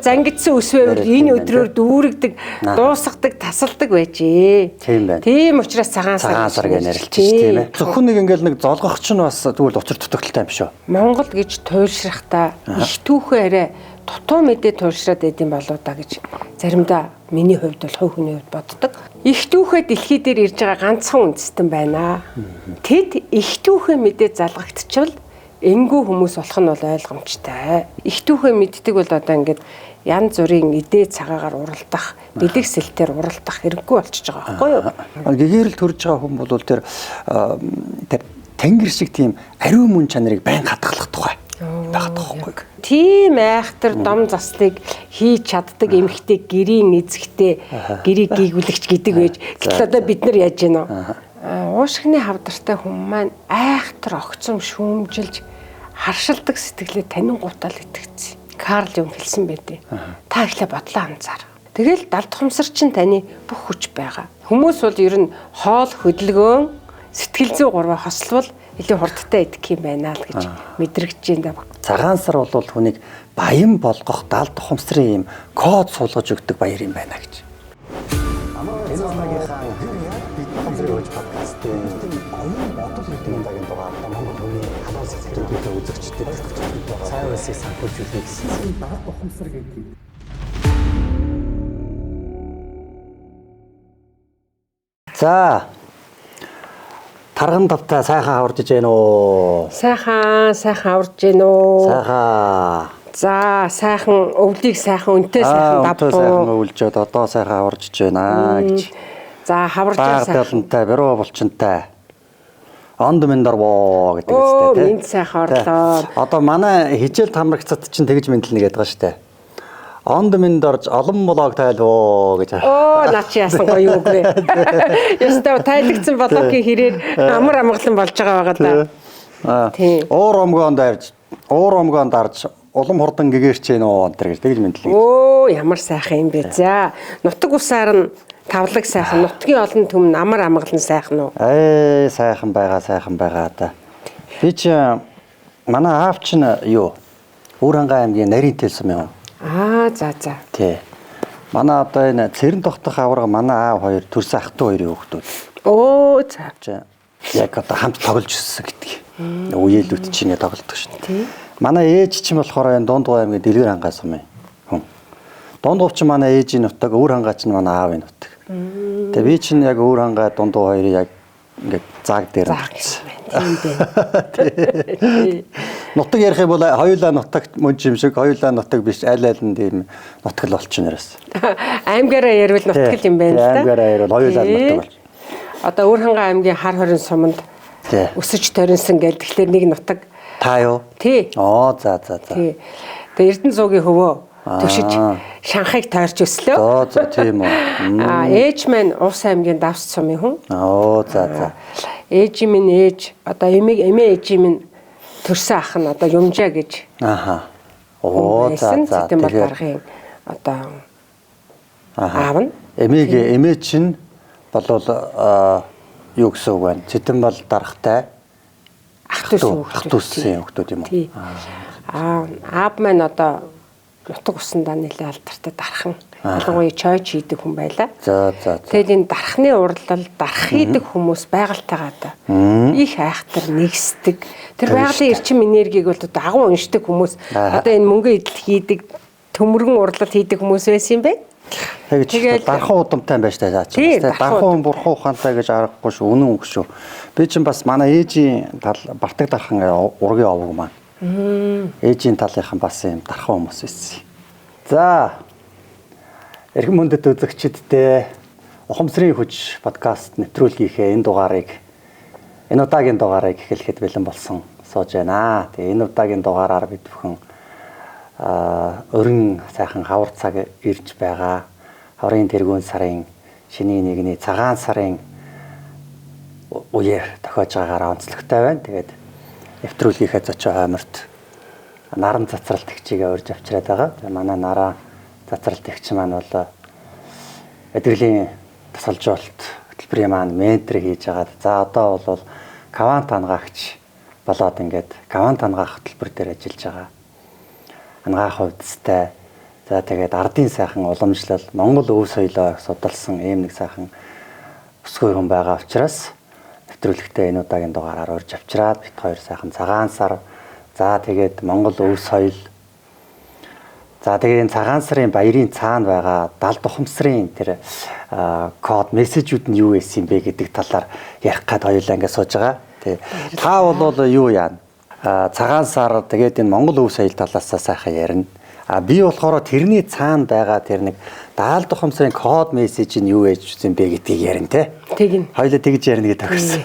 Зангидсан өсвөөр энэ өдрөөр дүүрэгдэг, дуусгадаг, тасалдаг байжээ. Тийм байна. Тийм учраас цагаан сар гэж нэрлэж тийм ээ. Зөвхөн нэг ингээл нэг золгох ч нь бас тэгвэл учир дутагдaltaй юм биш үү? Монгол гэж туйлшрахтаа их түүхэн арай дутуу мэдээ туйлшраад байдсан болоо да гэж заримдаа миний хувьд бол хувь хүний хувьд боддог. Их түүхээ дэлхий дээр ирж байгаа ганцхан үндэстэн байна. Тэд их түүхээ мэдээ залгагдчихвал энгүү хүмүүс болох нь бол ойлгомжтой. Их түүхээ мэддэг бол одоо ингээд янз бүрийн идээ цагаагаар уралдах, бэлэгсэлтээр уралдах хэрэггүй болчихж байгаа байхгүй юу? Гэгэрэл төрж байгаа хүн бол тэр тэнгэр шиг тийм ариун мөн чанарыг байн хадгалах тухай багт байхгүй. Тийм айхтар дом заслыг хийж чаддаг эмхтэй гэрийн эзэгтэй гэрийг гийгүүлэгч гэдэг байж. Гэтэл одоо бид нар яаж гэнэ вэ? Уушгины хавдартай хүн маань айхтар огцом шүүмжилж харшилдаг сэтгэлээ танин гутал итгэцсэн. Карл Юнг хэлсэн байдیں۔ Та ихлэ бодлоо анзаар. Тэгэл далд хумсар чинь таны бүх хүч байгаа. Хүмүүс бол ер нь хоол хөдөлгөөн сэтгэл зүй гурваа хослол илүү хурдтай идэх юм байна л гэж мэдрэгдэж байна. Цагаан сар бол хүнийг баян болгох далд хумсрын юм код суулгаж өгдөг баяр юм байна гэж. Энэ удаагийнхаа бид хумсрын хож подкастын оюун бодол гэдэг удаагийн дугаар Монгол хүний халуун сэтгэлтэй үзэгчдэд сайн үсийг санхүүж үлээх гэсэн далд хумсар гэдэг. За тарган тавтай сайхан хаварж ийн үү? Сайхан аварж гин үү? Сайхан. За сайхан өвлийг сайхан үнтэй сайхан давбуу. Сайхан өвлжөөд одоо сайхан хаварж байна гэж. За хаварж сайхан. Бааталтай, бэрүү булчинтай. Онд минь дорвоо гэдэг үстэй тийм. Минь сайхан орлоо. Одоо манай хижээл тамрагцад чинь тэгж мэдлэнэ гэдэг байгаа штэ. Онд минь дорж олон блог тайлвоо гэж. Наа чи яасан гоё үг вэ? Ястаа тайлгцсан блогийн хэрээр амар амгалан болж байгаа да. Тийм. Уур омгоон дарж улам хурдан гэгэрч гэнэ үү энэ гэж тэгж мэдлээ. Ямар сайхан юм бэ. За нутаг усаар нь тавлаг сайхан, нутгийн олон түмэн амар амгалан сайхан уу? Сайхан байгаа да. Би чи манай аав чинь юу? Өөрөнгөө аймгийн нарийн телсэн юм. За. Тий. Манай одоо энэ цэрэн тогтох аварга манай аав хоёр төрсөн ах トゥ хоёрын хүүхдүүд. За. Яг одоо хамт тоглож өссөн гэдэг. Үеэлүүд чинь тоглодог шин. Тий. Манай ээж чинь болохоор энэ Дундгуй аймгийн Дэлгэр хангай сум хүн. Дундгуй чинь манай ээжийн нутаг, Өөр хангай чинь манай аавын нутаг. Тэгээ би чинь яг Өөр хангай Дундгуй хоёрыг яг ингээд зааг дээр тавьчихсан. Тийм бэ. Нутаг ярих юм бол хоёулаа нутагт мөн юм шиг хоёулаа нутаг биш аль нь тийм нутаг л болчихно яраас. Аймгаараа ярил нутаг юм байна л да. Аймгаараа ярил хоёулаа нутаг бол. Одоо Өөр хангай аймгийн хар хорин суманд өсөж торинсон гэл тэгэхээр нэг нутаг. Та юу? Тий. За. Тий. Тэгээ Эрдэнэ цуугийн хөвөө төшиж Шанхайг тойрч өслөө. За тийм үү. Ээж маань Увс аймгийн Давс сумын хүн. За. Ээж минь ээж одоо эмээ ээж минь төрсөн ах нь одоо Юмжаа гэж. За. Тэм бол даргын одоо аав нь. Эмээ чинь болвол юу гэсэн үг вэ? Цэтэн бол дарахтай ах トゥ үссэн хүмүүс юм уу? Аав маань одоо нутаг усандаа нэлээд алдартай дархан. Ялангуяа чойч хийдэг хүн байлаа. За. Тэгэл энэ дархны урлал, дарах хийдэг хүмүүс байгальтайгаа да. Их айхтар нэгсдэг. Тэр байгалийн эрчим энергийг бол одоо агуу уншдаг хүмүүс одоо энэ мөнгө идэл хийдэг, төмөргөн урлал хийдэг хүмүүс байсан юм бэ? Тэгээд дархан удамтай байж таа. Дархан бурхан ухаантай гэж аргагүй шүү. Үнэн үг шүү. Би чинь бас манай ээжийн тал Бартаг дархан ургийн овог маань. Ээжийн талынхан бас юм дархан хүмүүс байсан. За. Эрхэм мөндөд үзэгчдээ ухамсарын хүч подкаст нэвтрүүлгийнхээ энэ удаагийн дугаарыг эхлэхэд бэлэн болсон сууж байна. Тэгээ энэ удаагийн дугаараар бид бүхэн өрн сайхан хавар цаг ирж байгаа. Хаврын тэргүүн сарын шинийн нэгний цагаан сарын үеэр тохиож байгаагаар онцлогтой байна. Тэгээд нэвтрүүлгийнхээ зочин хойморт наран цацралт ихчигээ урьж авчираад байгаа. Манай нараа цацралт ихч маань бол эдгэрлийн тасалжуулалт хөтөлбөрийн маань ментор хийж байгаа. За одоо бол кавант ангаагч болоод ингээд кавант ангаах хөтөлбөр дээр ажиллаж байгаа. Ангаах хувьдстай. За тэгээд ардын сайхан уламжлал, Монгол өв соёлоо судалсан ийм нэг сайхан өсгөө хүн байгаа учраас нэвтрүүлэгтээ энэ удаагийн дугаараар урьж авчираад бит хоёр сайхан цагаан сар. За тэгээд Монгол өв соёл. За тэгээд энэ цагаан сарын баярын цаана байгаа далд ухамсарын тэр код мессежүүд нь юу байсан бэ гэдэг талаар ярих гээд хоёулаа ингэ сууж байгаа. Тэ. Та бол юу яана? Цагаан сар тэгээд энэ Монгол өв соёл талаас сайхан ярина. Би болохоор тэрний цаана байгаа тэр нэг далд ухамсарын код мессеж нь юу ээж үзсэн бэ гэдгийг ярина те. Тэгнь. Хоёулаа тэгж ярина гэдэг өгсөн.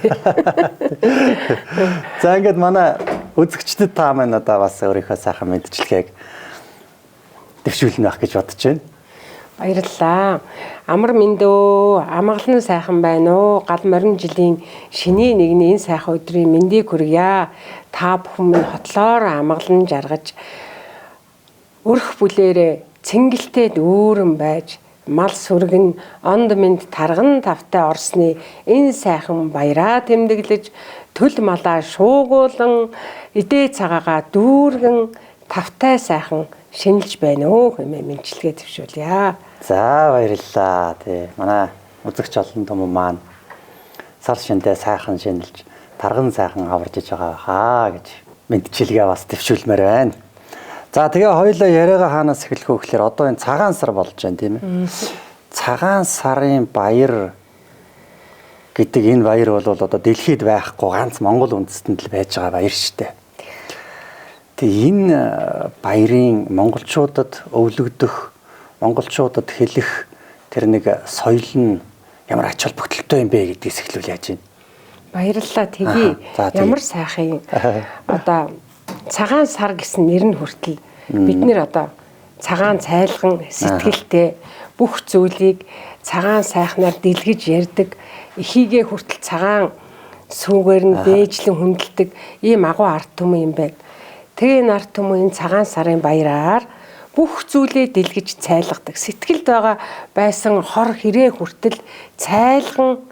За ингээд манай үзэгчдэд та маань одоо бас өөрийнхөө сайхан мэдчилгээг дэвшүүлнэ байх гэж бодож байна. Баярлалаа. Амар мэндөө, амгалан сайхан байна уу? Гал морин жилийн шиний нэгний энэ сайхан өдрийн мэндийг хүргье. Та бүхэн минь хотлоор амгалан жаргаж өрх бүлээрээ цэнгэлтэй дүүрэн байж мал сүргэн онд мэнд тарган тавтай орсны энэ сайхан баяраа тэмдэглэж төл малаа шуугуулан эдээ цагаагаа дүүргэн тавтай сайхан шинэлж байна уу хэмээн мэдчилгээ төвшүүлье. За баярлалаа. Тий. Манай үзэгч олон том маань сар шиндээ сайхан шинэлж тарган сайхан аварж иж байгаа хаа гэж мэдчилгээ бас төвшүүлмээр байна. За тэгээ хоёулаа яриагаа хаанаас эхлэх вэ гэхээр одоо энэ цагаан сар болж байна тийм ээ. Цагаан сарын баяр гэдэг энэ баяр бол одоо дэлхийд байхгүй ганц Монгол үндэстэнд л байж байгаа баяр шүү дээ. Тэгээ энэ баярын монголчуудад өвлөгдөх, монголчуудад хэлэх тэр нэг соёл нь ямар ач холбогдолтой юм бэ гэдгээс эхлүүл яаж байна. Баярлалаа тэгье. Ямар сайхан одоо цагаан сар гэсэн нэр нь хүртэл бид нэр одоо цагаан цайлган сэтгэлтэй бүх зүйлийг цагаан сайхнаар дэлгэж ярьдаг, эхийгээ хүртэл цагаан сүүгээр нь дээжлэн хүндэлдэг ийм агуу ард түмэн юм байна. Тэгээ энэ ард түмэн цагаан сарын баяраар бүх зүйлээ дэлгэж цайлгадаг. Сэтгэлд байгаа байсан хор хэрэг хүртэл цайлган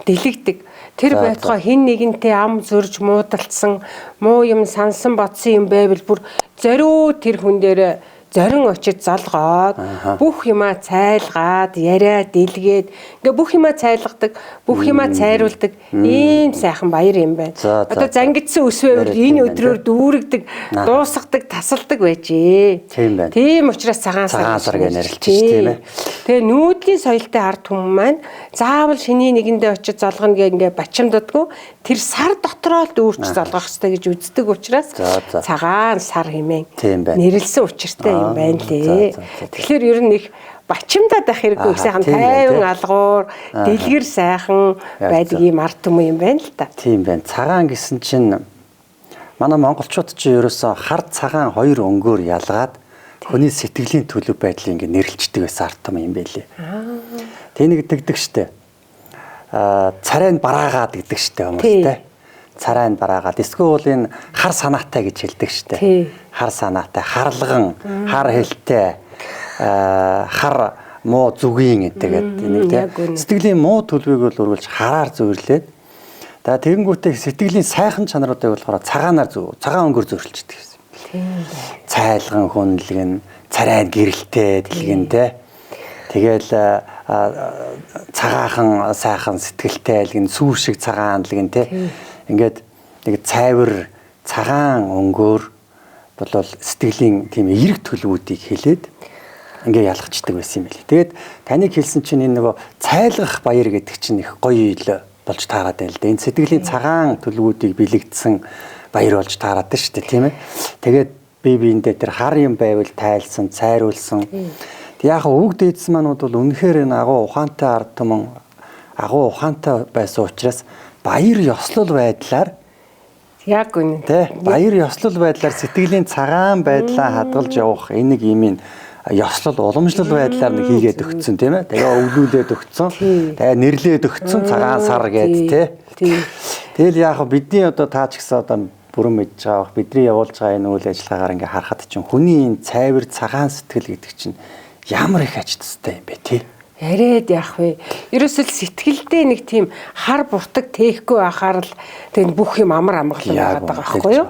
дэлгдэг. Тэр байтугай хин нэгэнтэй ам зөрж муудалцсан, муу юм сансан бодсон юм байвал бүр зориу тэр хүн дээр зорин очиж залгоод бүх юмаа цайлгаад яриа дэлгээд ингээ бүх юмаа цайлгадаг, бүх юмаа цайруулдаг ийм сайхан баяр юм байна. Одоо зангидсан өсвөөр энэ өдрөөр дүүрэгдэг, дуусгадаг, тасалдаг байжээ. Тийм байна. Тийм учраас цагаан сар гэж нэрлэж тийм ээ. Тэгээ нүүдлийн соёлтой ард түмэн маань заавал шиний нэгэндээ очиж залгана гэх ингээ бачимддаггүй тэр сар дотроо л дүүрч залгах хэрэгтэй гэж үздэг учраас цагаан сар хэмээн нэрлсэн учиртай юм байна лээ. Тэгэхээр ер нь их бачимдаад байх хэрэггүй сайхан тайван алгуур, дэлгэр сайхан байдаг юм ард түмэн юм байна л та. Тийм байна. Цагаан гэсэн чинь манай монголчууд чи ерөөсөө хар цагаан хоёр өнгөөр ялгаад хүний сэтгэлийн төлөв байдлыг ингэ нэрлэлцдэг байсан ард түмэн юм байлээ. Тэнийг тэгдэг штэ. Царайн бараагаад гэдэг штэ хүмүүстэй. Царайн бараагаад эсвэл энэ хар санаатай гэж хэлдэг штэ. Хар санаатай, харлаган, хар хэлтэй, хар муу зүгийн гэдэг нэг тийм сэтгэлийн муу төлөвийг бол үргэлж хараар зөвөрлээд за тэгэнгүүтээ сэтгэлийн сайхан чанаруудыг болохоор цагаан өнгөөр зөвшөлддөг гэсэн. Цайлган хүнлэгэн, царайн гэрэлтэй дэлгэнтэй. Тэгэл цагаахан сайхан сэтгэлтэй л гэн сүүр шиг цагаан л гэн те. Ингээд нэг цайвар цагаан өнгөөр болвол сэтгэлийн тийм эерэг төлөвүүдийг хэлээд ингээ ялгчдаг байсан юм билий. Тэгээд таныг хэлсэн чинь энэ нөгөө цайлгах баяр гэдэг чинь их гоё ил болж таарад байна л да. Энэ сэтгэлийн цагаан төлөвүүдийг бэлэгдсэн баяр болж таарад байна шүү дээ, тийм ээ. Тэгээд бие биендээ тэр хар юм байвал тайлсан, цайруулсан. Яг үг дээдсэн манууд бол үнэхээр энэ агуу ухаантай ард түмэн агуу ухаантай байсан учраас баяр ёслол байдлаар яг үнэ. Тэ баяр ёслол байдлаар сэтгэлийн цагаан байдлаа хадгалж явах энийг ийм ёслол уламжлал байдлаар нэг хийгээд өгцөн тийм ээ. Тэгээ өвлүүлээд өгцөн. Тэгээ нэрлээд өгцөн цагаан сар гээд тий. Тэгэл яг бидний одоо таач гэсэн одоо бүрэн мэдж байгаа бидний явуулж байгаа энэ үйл ажиллагаагаар ингээ харахад чинь хүний энэ цайвар цагаан сэтгэл гэдэг чинь ямар их ач тустай юм бэ тий. Яриад яах вэ? Ерөөсөл сэтгэлдээ нэг тийм хар буртаг тээхгүй байхаар л тэг бүх юм амар амгалан байгаад байгаа байхгүй юу?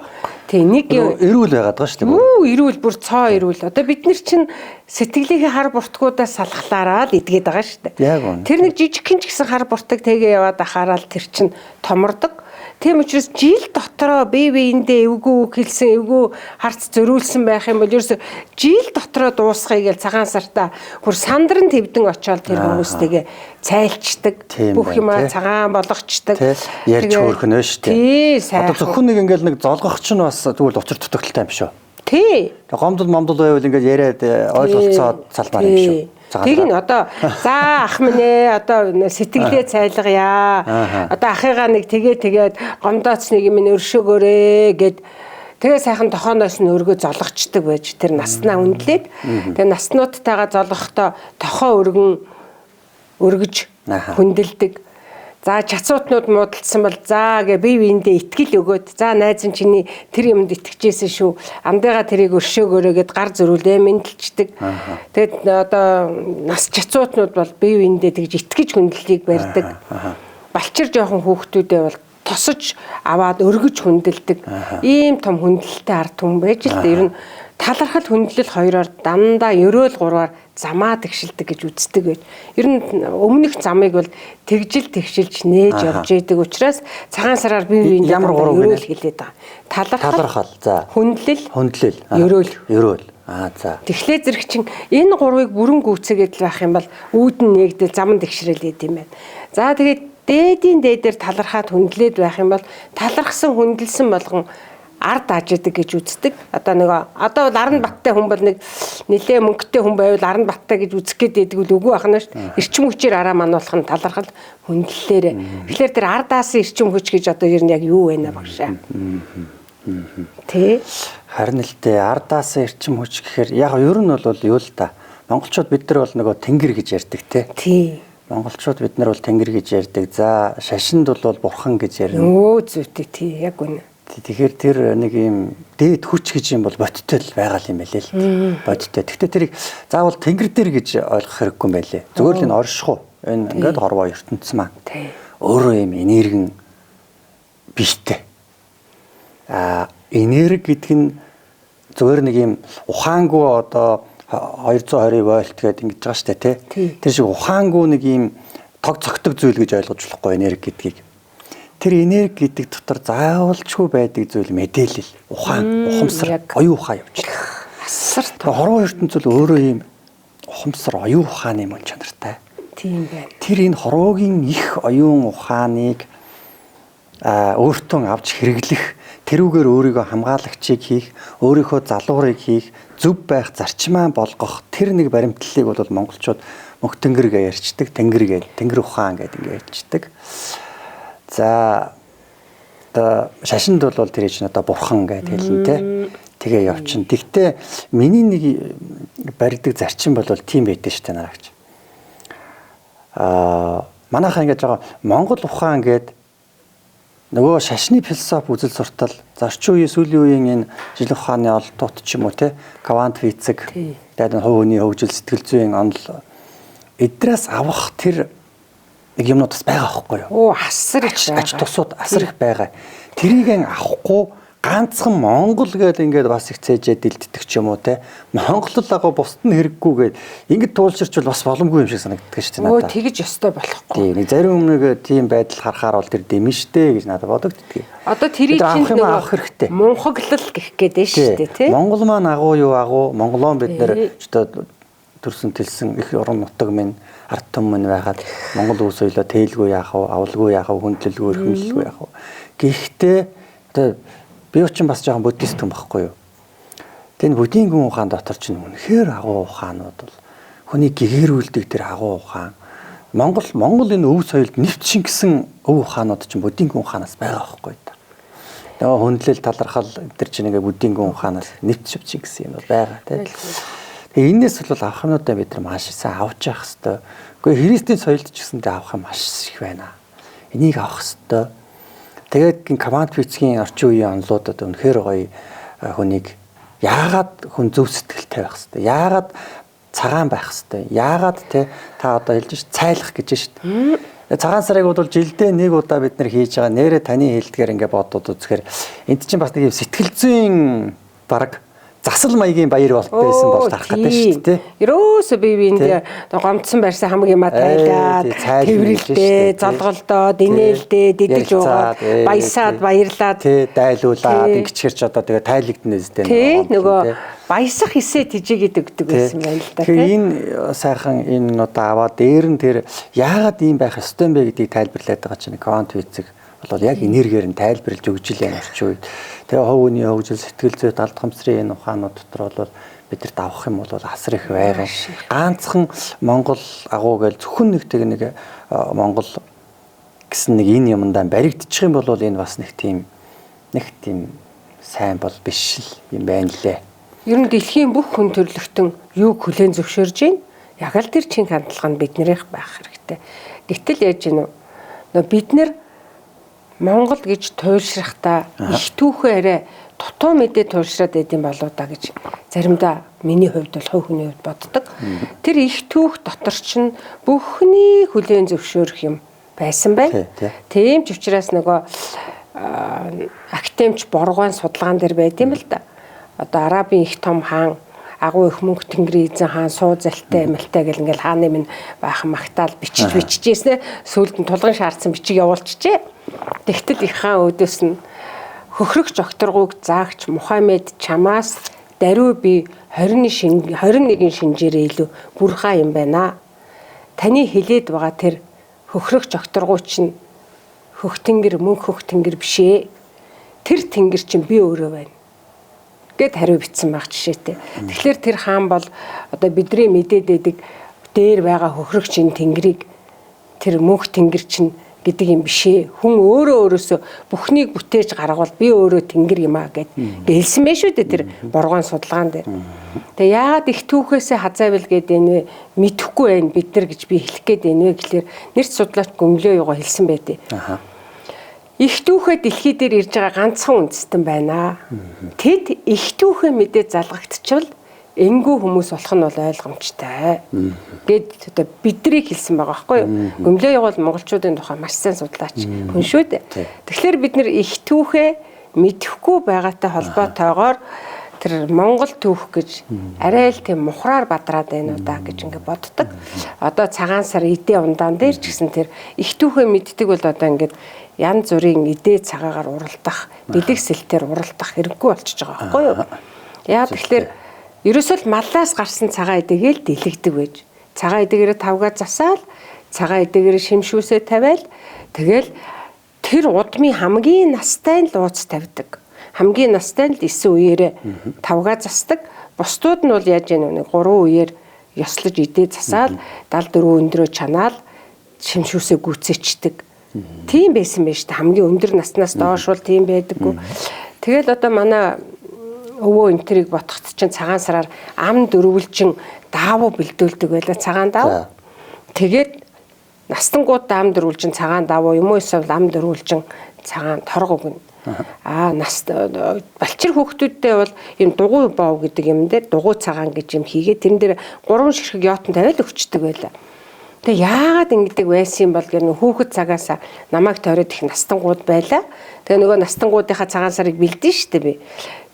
Тий, нэг эрүүл байгаад байгаа шүү дээ. Үу, эрүүл бүр цоо эрүүл. Одоо бид нар чинь сэтгэлийнхээ хар буртгуудаас салхалаараа л идгээд байгаа шүү дээ. Яг үнэ. Тэр нэг жижигхэн ч гэсэн хар буртаг тэгээ яваад ахаараа л тэр чинь томордог. Тийм учраас жил дотроо бие биендээ эвгүй хэлсэн, эвгүй харц зөрүүлсэн байх юм бол ерөөсө жил дотроо дуусгая гэж цагаан сартаа бүр сандран твдэн очиод тэр хүмүүстэйгээ цайлчдаг. Бүх юмаа цагаан болгочдаг. Ярьж хөөрхөн нь шүү дээ. Тий, сайн. Одоо зөвхөн нэг ингээл нэг золгох ч нь бас тэгвэл учир дутагдaltaй юм шүү. Тий. Гомдол момдол байвал ингээд яриад ойлголцоод салмаар юм шүү. Тэг нь одоо за ах минь ээ одоо сэтгэлээ цайлгая. Одоо ахыгаа нэг тэгээд гомдооц нэг юм өршөөгөөрэй гэд тэгээ сайхан тохооноос нь өргөө золгочдөг байж тэр наснаа үнэлээд тэгээ наснуудтайгаа золгохдоо тохоо өргөж хүндэлдэг. За чацуутнууд муудалцсан бол за гэ бие биендээ итгэл өгөөд за найз нь чиний тэр юмд итгэжсэн шүү. Амдыгаа тэрийг өршөөгөөрэй гэд гар зөрүүлээ мэдлждэг. Тэгэд одоо нас чацуутнууд бол бие биендээ тэгж итгэж хүндлэлийг барьдаг. Балчир жоохон хүүхдүүдээ бол тосож аваад өргөж хүндэлдэг. Ийм том хүндлэлтэй ард түмэн байж л дээ. Ер нь талархал хүндлэл хоёроор дандаа ерөөл гурваар замаа тэгшилдэг гэж үздэг байж. Ер нь өмнөх замыг бол тэгжилж нээж явж идэг учраас цагаан сараар бие биендээ ямар гурав ерөөл хэлээд байгаа. Талархал, за хүндлэл, ерөөл. За. Тэгэхээр зэрэг чин энэ гурвыг бүрэн гүйцээгээд байх юм бол үүдэн нэгдэл зам тэгшрэл идэм байна. За тэгээд дээдээр талархаад хүндлээд байх юм бол талархсан хүндэлсэн болгон ард ажидаг гэж үздэг. Одоо бол Аран Баттай хүн бол нэг нэлээ мөнгөтэй хүн байвал Аран Баттай гэж үзэх гээд байдаг үгүй ахна шүү. Эрчим хүчээр араа мануулах нь талархал хүндлэлээр. Тэгэхээр тэр ардаасан эрчим хүч гэж одоо ер нь яг юу вэ багшаа? Тэ? Харин л дээ ардаасан эрчим хүч гэхээр яг ер нь бол юу л та. Монголчууд бид нар бол нөгөө тэнгэр гэж ярьдаг те. Тий. Монголчууд бид нар бол тэнгэр гэж ярьдаг. За шашинд бол бурхан гэж ярьна. Өө зүйтэй тий яг үнэ. Тэгэхээр тэр нэг юм дээд хүч гэж юм бол бодтой л байгаа юм байлээ л. Бодтой. Гэхдээ тэрийг заавал тэнгэр дээр гэж ойлгох хэрэггүй юм байлээ. Зүгээр л энэ оршихуу. Энэ ингээд хорвоо ертөнцийн маань. Өөрөө юм энергийн биштэй. Энерги гэдэг нь зүгээр нэг юм ухаангүй одоо 220 вольт гэдэг ингэж байгаа шүү дээ тий. Тэр шиг ухаангүй нэг юм тог цогтөг зүйл гэж ойлгож болохгүй энерги гэдгийг. Тэр энерги гэдэг дотор заавалчгүй байдаг зүйл мэдээлэл, ухамсар, оюун ухаан явуулах. Асар том. Хорвоо ертөнцөл өөрөө ийм ухамсар, оюун ухааны мөн чанартай. Тийм байна. Тэр энэ хорвоогийн их оюун ухааныг өөртөө авч хэрэглэх, тэрүүгээр өөрийгөө хамгаалагчийг хийх, өөрийнхөө залуурыг хийх, зөв байх зарчмаа болгох тэр нэг баримтлалыг бол монголчууд мөнх тэнгэр гэж ярьцдаг, тэнгэр ухаан гэдэг ингэ ярьцдаг. За шашинд бол тэр чинь одоо бурхан гэдэг хэлнэ тэгээ явчин. Тэгтээ миний нэг барьдаг зарчим бол тийм байдэн шүү дээ нарагч. Манайхаа ингэж байгаа Монгол ухаан гэдэг нөгөө шашны философи үзэл суртал зарчим үеийн сүүлийн үеийн энэ жил ухааны олдтууд ч юм уу те квант физик тэгээд хувийн хөгжил сэтгэл зүйн онол эдрээс авах тэр нэг юмнууд бас байгаа байхгүй юу? Асар их ач тусууд асар их байгаа. Тэрийг авахгүй ганцхан Монгол гэдэг ингээд бас их цээжээ дэлддэг ч юм уу те. Монгол л агуу бусд нь хэрэггүйгээд ингээд туулширчвал бас боломгүй юм шиг санагддаг шүү дээ надад. Тэгэж ёстой болохгүй. Тийм нэг зарим өмнөг тийм байдал харахаар бол тэр дэмэн штэ гэж надад бодогддөг. Одоо тэрийг чинь нөгөө мунхаглал гэх гээд байна шүү дээ те. Монгол маань агуу юу агуу Монголон бид нэр өчтөө төрсөн тэлсэн их орон нутаг минь ард түмэн байгаад Монгол үс соёлоо тээлгүй яах вэ, авалгүй яах вэ, хүндлэлгүй эрхэмлэлгүй яах вэ. Гэхдээ одоо би ч бас жоохон буддист хүн байхгүй юу. Тэр буддийн гүн ухаан дотор чинь үнэхээр агуу ухаанууд бол хүний гэгэрүүлдэг тэр агуу ухаан. Монгол энэ өв соёлд нэвт шингэсэн өв ухаанууд чинь буддийн гүн ухаанаас байгаа байхгүй юу. Тэгээ хүндлэл талархал тэр чинь ингээ буддийн гүн ухаанаас нэвт шингэсэн юм байгаа тийм. Энээс бол авах юмудаа бид нар маш сайн авч явах хэрэгтэй. Гэхдээ христийн соёлд ч гэсэндээ авах юм маш их байна. Энийг авах хэрэгтэй. Тэгээд квант физикийн орчин үеийн онолуудад үнэхээр гоё хүнийг яагаад хүн зөв сэтгэлтэй байх хэрэгтэй. Яагаад цагаан байх хэрэгтэй. Яагаад те та одоо хэлж ш цайлах гэж ш. Цагаан сарыг бол жилдээ нэг удаа бид нар хийж байгаа нэрэ таны хэлдгээр ингээ бодоод үзэхээр энд чинь бас нэг юм сэтгэл зүйн бараг засал маягийн баяр болт байсан бол тархад байна шүү дээ. Ерөөсөө бие биендээ гомдсон байрсан хамгийн маа тайлаад, тэрвэрлдээ, золголдоод, инээлдээ, дидэж уугаад, баясаад, баярлаад, дайлуулаад ингэчгэрч одоо тэгээ тайлэгдэнэ зүтэй. Нөгөө баясах хэсээ тижээгээд өгдөг байсан байна л да. Тэгэхээр энэ сайхан энэ одоо аваад дээр нь тэр яагаад ийм байх ёстой юм бэ гэдгийг тайлбарлаад байгаа чинь Квант физик бол яг энергиэр нь тайлбарлаж өгч илээ орчин үед. Тэгээ хувь хүний хөгжил, сэтгэл зүй, далд хамсрын энэ ухаанууд дотор бол бидэрт авах юм бол асар их байгаа. Ганцхан Монгол агуу гэж зөвхөн нэг Монгол гэсэн нэг энэ юмдаа баригдчих юм бол энэ бас нэг тийм сайн бол биш л юм байна лээ. Ер нь дэлхийн бүх хүн төрлөختөн юуг хүлээн зөвшөөрж байна? Яг л тэр чин хандлага нь биднэрийнх байх хэрэгтэй. Гэтэл яаж гинөө бид нэр Монгол гэж туйлшрахтаа их түүхэн арай дутуу мэдээ туйлшраад байдсан болоо да гэж заримдаа миний хувьд бол хувь хүний хувьд боддог. Тэр их түүх дотор чинь бүхний хүлээн зөвшөөрөх юм байсан байна. Тийм ч учраас нөгөө академич Боргоон судалгаан дээр байд юм л да. Одоо Арабын их том хаан агуу их мөнх тэнгэрийн эзэн хаан суу залтай амилтай гэл ингээл хааны минь баахан магтаал бичижсэн сүүлд нь тулгын шаардсан бичиг явуулчихжээ. Тэгтэл их хаан өөдөөс нь хөхрөх жогторгууг заагч Мухаммед чамаас даруй би 21 шинжээрээ илүү бүрхаа юм байна. Таны хэлээд байгаа тэр хөхрөх жогторгуу чинь хөх тэнгэр мөнх хөх тэнгэр бишээ. Тэр тэнгэр чинь би өөрөө байна гэд хариу бичсэн байх жишээтэй. Тэгэхээр тэр хаан бол одоо бидний мэдээд байдаг дээр байгаа хөхрөх чинь тэнгэрийг тэр мөнх тэнгэр чинь гэдэг юм бишээ. Хүн өөрөөсөө бүхнийг бүтээж гаргавал би өөрөө тэнгэр юм аа гэд гэлсэн байх шүү дээ тэр Боргоон судалгаан дээр. Тэгээ яагаад их түүхээсээ хазайвал гэдэг энэ мэдэхгүй байх бид нар гэж би хэлэх гээд байна вэ гэхэлэр нэрч судлаач Гөмлөө юугаа хэлсэн байдээ. Их түүхээ дэлхий дээр ирж байгаа ганцхан үндэстэн байна. Тэд их түүхээ мэдээ залгагдчихвал энгүү хүмүүс болох нь бол ойлгомжтой. Гэд одоо бидрийг хэлсэн байгаа байхгүй юу? Гөмлөө явал монголчуудын тухай маш сайн судлаач хүн шүү дээ. Тэгэхээр бид нэр их түүхээ мэдэхгүй байгаатай холбоотойгоор тэр Монгол түүх гэж арай л тийм мухраар бадраад байна уу да гэж ингээд боддог. Одоо цагаан сар идэ ундаан дээр ч гэсэн тэр их түүхээ мэддэг бол одоо ингээд янз бүрийн идэ цагаагаар уралдах, бэлэг сэлтээр уралдах хэрэггүй болчихж байгаа байхгүй юу? Яа тэгэхээр ерөөсөө л маллаас гарсан цагаан идэгээл дэлгдэг байж. Цагаан идэгээр тавгаа засаал, цагаан идэгээр шимшүүсээ тавиал тэгэл тэр удмын хамгийн настай нь лууц тавьдаг. Хамгийн настай нь л 9 үеэрээ тавгаа засдаг. Бусдууд нь бол яаж яах вэ? 3 үеэр ёслож идэ засаал, 74 өндрөө чанаал шимшүүсээ гүцээчдэг. Тийм байсан байж та хамгийн өндөр наснаас доош бол тийм байдаггүй. Тэгэл одоо манай өвөө энтрийг ботхот чинь цагаан сараар ам дөрвөлжин даавуу бэлдүүлдэг байлаа цагаан даав. Тэгээд настангууд ам дөрвөлжин цагаан даавуу юм уу эсвэл ам дөрвөлжин цагаан торгог. Балчир хүүхдүүдтэй бол юм дугуй боов гэдэг юм дээр дугуй цагаан гэж юм хийгээ тэрэн дээр 3 ширхэг яотон тавиал өгчдөг байлаа. Тэгээ яагаад ингэдэг байсан юм бол гэх нэг хүүхэд цагаас намайг тойроод их настангууд байлаа. Тэгээ нөгөө настангуудынхаа цагаан сарыг бэлдэн штэ би.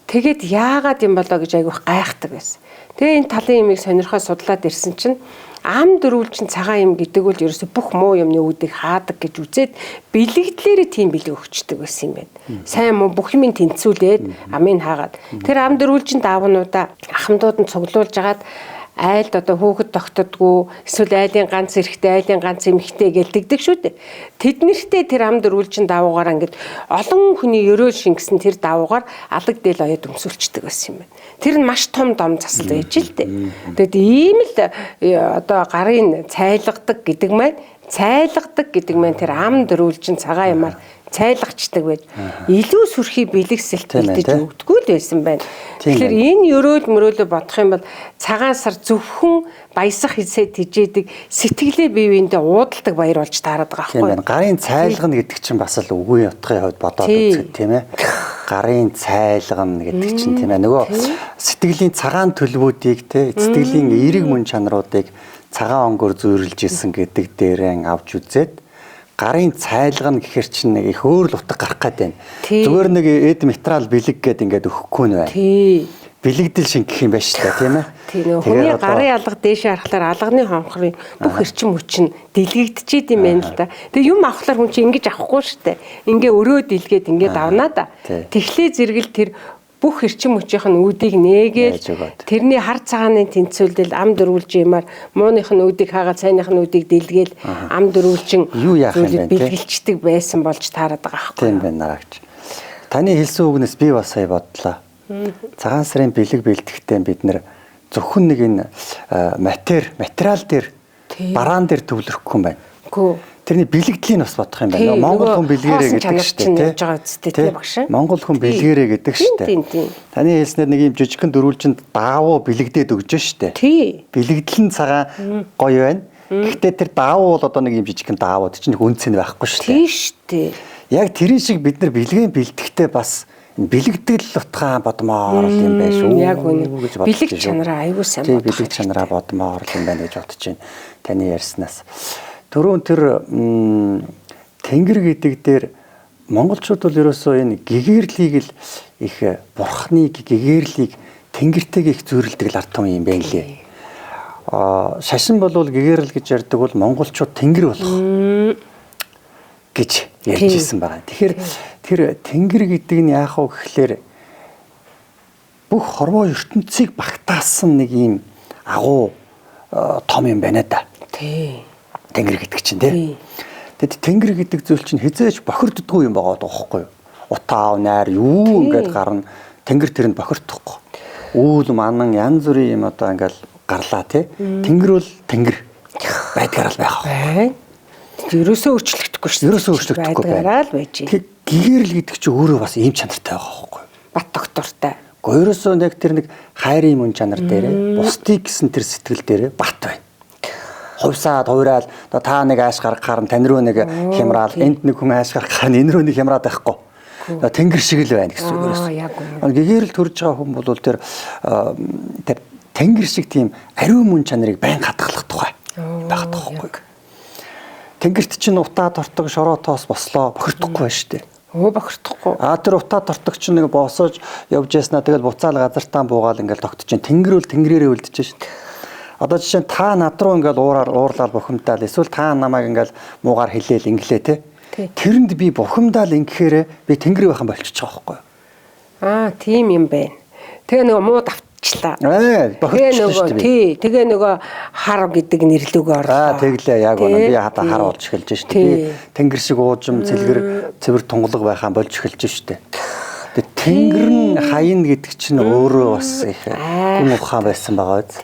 Тэгээд яагаад юм болоо гэж айгүйх гайхдаг байсан. Тэгээ энэ талын юмыг сонирхоод судлаад ирсэн чинь ам дөрвөлжин цагаан юм гэдэг бол ерөөсө бүх муу юмны үүдийг хаадаг гэж үзээд бэлэгдлээрээ тийм бэлэг өгчдөг байсан юм байна. Сайн муу бүх юмыг тэнцвүүлээд амыг хаагаад тэр ам дөрвөлжин даавнуудаа ахмадууд нь цуглуулж агаад айлд одоо хүүхэд тогтдоггүй эсвэл айлын ганц эрэхтэй айлын ганц эмэгтэй гэлдэгдэг шүү дээ. Тэднэртээ тэр ам дөрвөлжин даавуугаар ингээд олон хүний өрөөл шингэсэн тэр даавуугаар алаг дээл оёд өмсүүлчдэг байсан юм байна. Тэр нь маш том дом засал байж л дээ. Тэгэд ийм л одоо гарын цайлгадаг гэдэг маань тэр ам дөрвөлжин цагаан юмар цайлгачдаг байж илүү сүрхий бэлэгсэлт бэлдэж өгдөггүй л байсан байна. Тэгэхээр энэ өрөөл мөрөөлө бодох юм бол цагаан сар зөвхөн баясах хэсээ тижээдэг сэтгэлээ бие биендээ уудалдаг баяр болж таарад байгаа байхгүй юу? Гарын цайлгана гэдэг чинь бас л үгүй утгын хувьд бодоод үзэх тийм ээ. Гарын цайлгана гэдэг чинь тийм ээ. Нөгөө сэтгэлийн цагаан төлбүүдийг те сэтгэлийн эерэг мөн чанаруудыг цагаан онгоор зүйрлж исэн гэдэг дээрээ авч үзээд гарын цайлгана гэхэр чинь нэг их өөр л утга гарах гээд байна. Тий. Зүгээр нэг эд материал бэлэг гээд ингээд өгөхгүй нь байна. Тий. Бэлэгдэл шингэх юм байна шүү дээ, тийм ээ. Тийм нөө хүний гарын алга дээшээ харахаар алганы хонхрын бүх эрчим хүч нь дэлгэгдчихэд юм байна л да. Тэгээ юм авахлаар хүн чинь ингэж авахгүй шүү дээ. Ингээ өрөө дэлгээд ингээд авнаа да. Тэхлээ зэрэгэл тэр бүх эрчим хүчийнх нь үүдийг нээгээл тэрний хар цагааны тэнцвэлдэл ам дөрвөлж юмар мууных нь үүдийг хаагаад сайных нь үүдийг дэлгээл ам дөрвөлжин бэлгэлцдэг байсан болж таарад байгаа байхгүй. Тийм байна нарагч. Таны хэлсэн үгнээс би бас сая бодлоо. Цагаан сарын бэлэг бэлтгэхдээ бид нэр зөвхөн нэг энэ материал дээр бараан дээр төвлөрөхгүй юм байна. Үгүй. Тэрний бэлэгдлийн бас бодох юм байна. Монгол хүн бэлгэрээ гэдэг шүү дээ. Монгол хүн бэлгэрээ гэдэг шүү дээ. Таны хэлснээр нэг юм жижигхэн дөрвөлжинд даавуу бэлэгдээд өгж шүү дээ. Бэлэгдэл нь цагаан гоё байна. Гэхдээ тэр даавуу бол одоо нэг юм жижигхэн даавууд чинь нэг үнцэн байхгүй шүү дээ. Тийм шүү дээ. Яг тэрийн шиг бид нар бэлгэн бэлтгэхдээ бас бэлэгдэл утгаа бодмоор юм байна шүү. Яг үнэ. Бэлэг чанараа аюул сайн бодох. Бэлэг чанараа бодмоор юм байна гэж бодож байна. Таны ярьснаас. Түрүүн тэр тэнгэр гэдэг дээр монголчууд бол ерөөсөө энэ гэгэрлийг л их бурхныг гэгэрлийг тэнгэртэйг их зүйрлдэг л ард түмэн юм байна лээ. Шашин бол гэгэрл гэж ярьдаг бол монголчууд тэнгэр болох гэж ярьж ирсэн байна. Тэгэхээр тэр тэнгэр гэдэг нь яах вэ гэхлээр бүх хорвоо ертөнцийг багтаасан нэг юм агуу том юм байна да. Тий. Тэнгэр гэдэг чинь тий. Тэгэд тэнгэр гэдэг зүйл чинь хизээж бохирддгүй юм байгаа байхгүй юу? Утаа найр юу ингээд гарна тэнгэр тэрэнд бохирдохгүй. Үүл манан янз бүрийн юм одоо ингээд гарлаа тий. Тэнгэр бол тэнгэр байдгаар л байх. Бай. Ерөөсөө өөрчлөгдөхгүй шүү дээ. Ерөөсөө өөрчлөгдөхгүй байдгаараа л байж. Тэгэхээр гэгэрл гэдэг чинь өөрөө бас ийм чанартай байгаа байхгүй юу? Бат доктортай. Гэхдээ ерөөсөө нэг тэр нэг хайрын мөн чанар дээрээ бусдыг гэсэн тэр сэтгэл дээрээ бат байна. Хувьсаад хувраал одоо та нэг ааш гаргахаар тань руу нэг хямраал энд нэг хүн ааш гаргахаар энэ рүү нэг хямраад байхгүй. Тэнгэр шиг л байна гэсэн үг ерөөс. Гэгэрэл төрж байгаа хүн бол тэр тэнгэр шиг тийм ариун мөн чанарыг байн хадгалах тухай байгаад байгаа байхгүй. Тэнгэрт чинь утаа тортог шороотоос бослоо бохирдохгүй байна шүү дээ. Бохирдохгүй. Тэр утаа тортог чинь нэг босож явж яснаа тэгэл буцаал газартаа буугаал ингээл тогтож чинь тэнгэр бол тэнгэрээрээ үлдэж шүү дээ. Одоо жишээ нь та над руу ингээл уурлал бухимдаал эсвэл та намайг ингээл муугаар хэлээл инглээ те. Тэрэнд би бухимдаал ингэхээр би тэнгэр байхан болчихж байгаа байхгүй. Тийм юм байна. Тэгээ нөгөө муу давтчлаа. Бохирдчихлаа шүү дээ. Тий. Тэгээ нөгөө хар гэдэг нэрлүүгээ орлоо. Тэглээ яг үнэ би хата хар болж эхэлж шүү дээ. Би тэнгэр шиг уужим цэлгэр цэвэр тунгалаг байхаа болж эхэлж шүү дээ. Тэнгэр нь хаяна гэдэг чинь өөрөө бас их гүн ухаан байсан байгаа биз.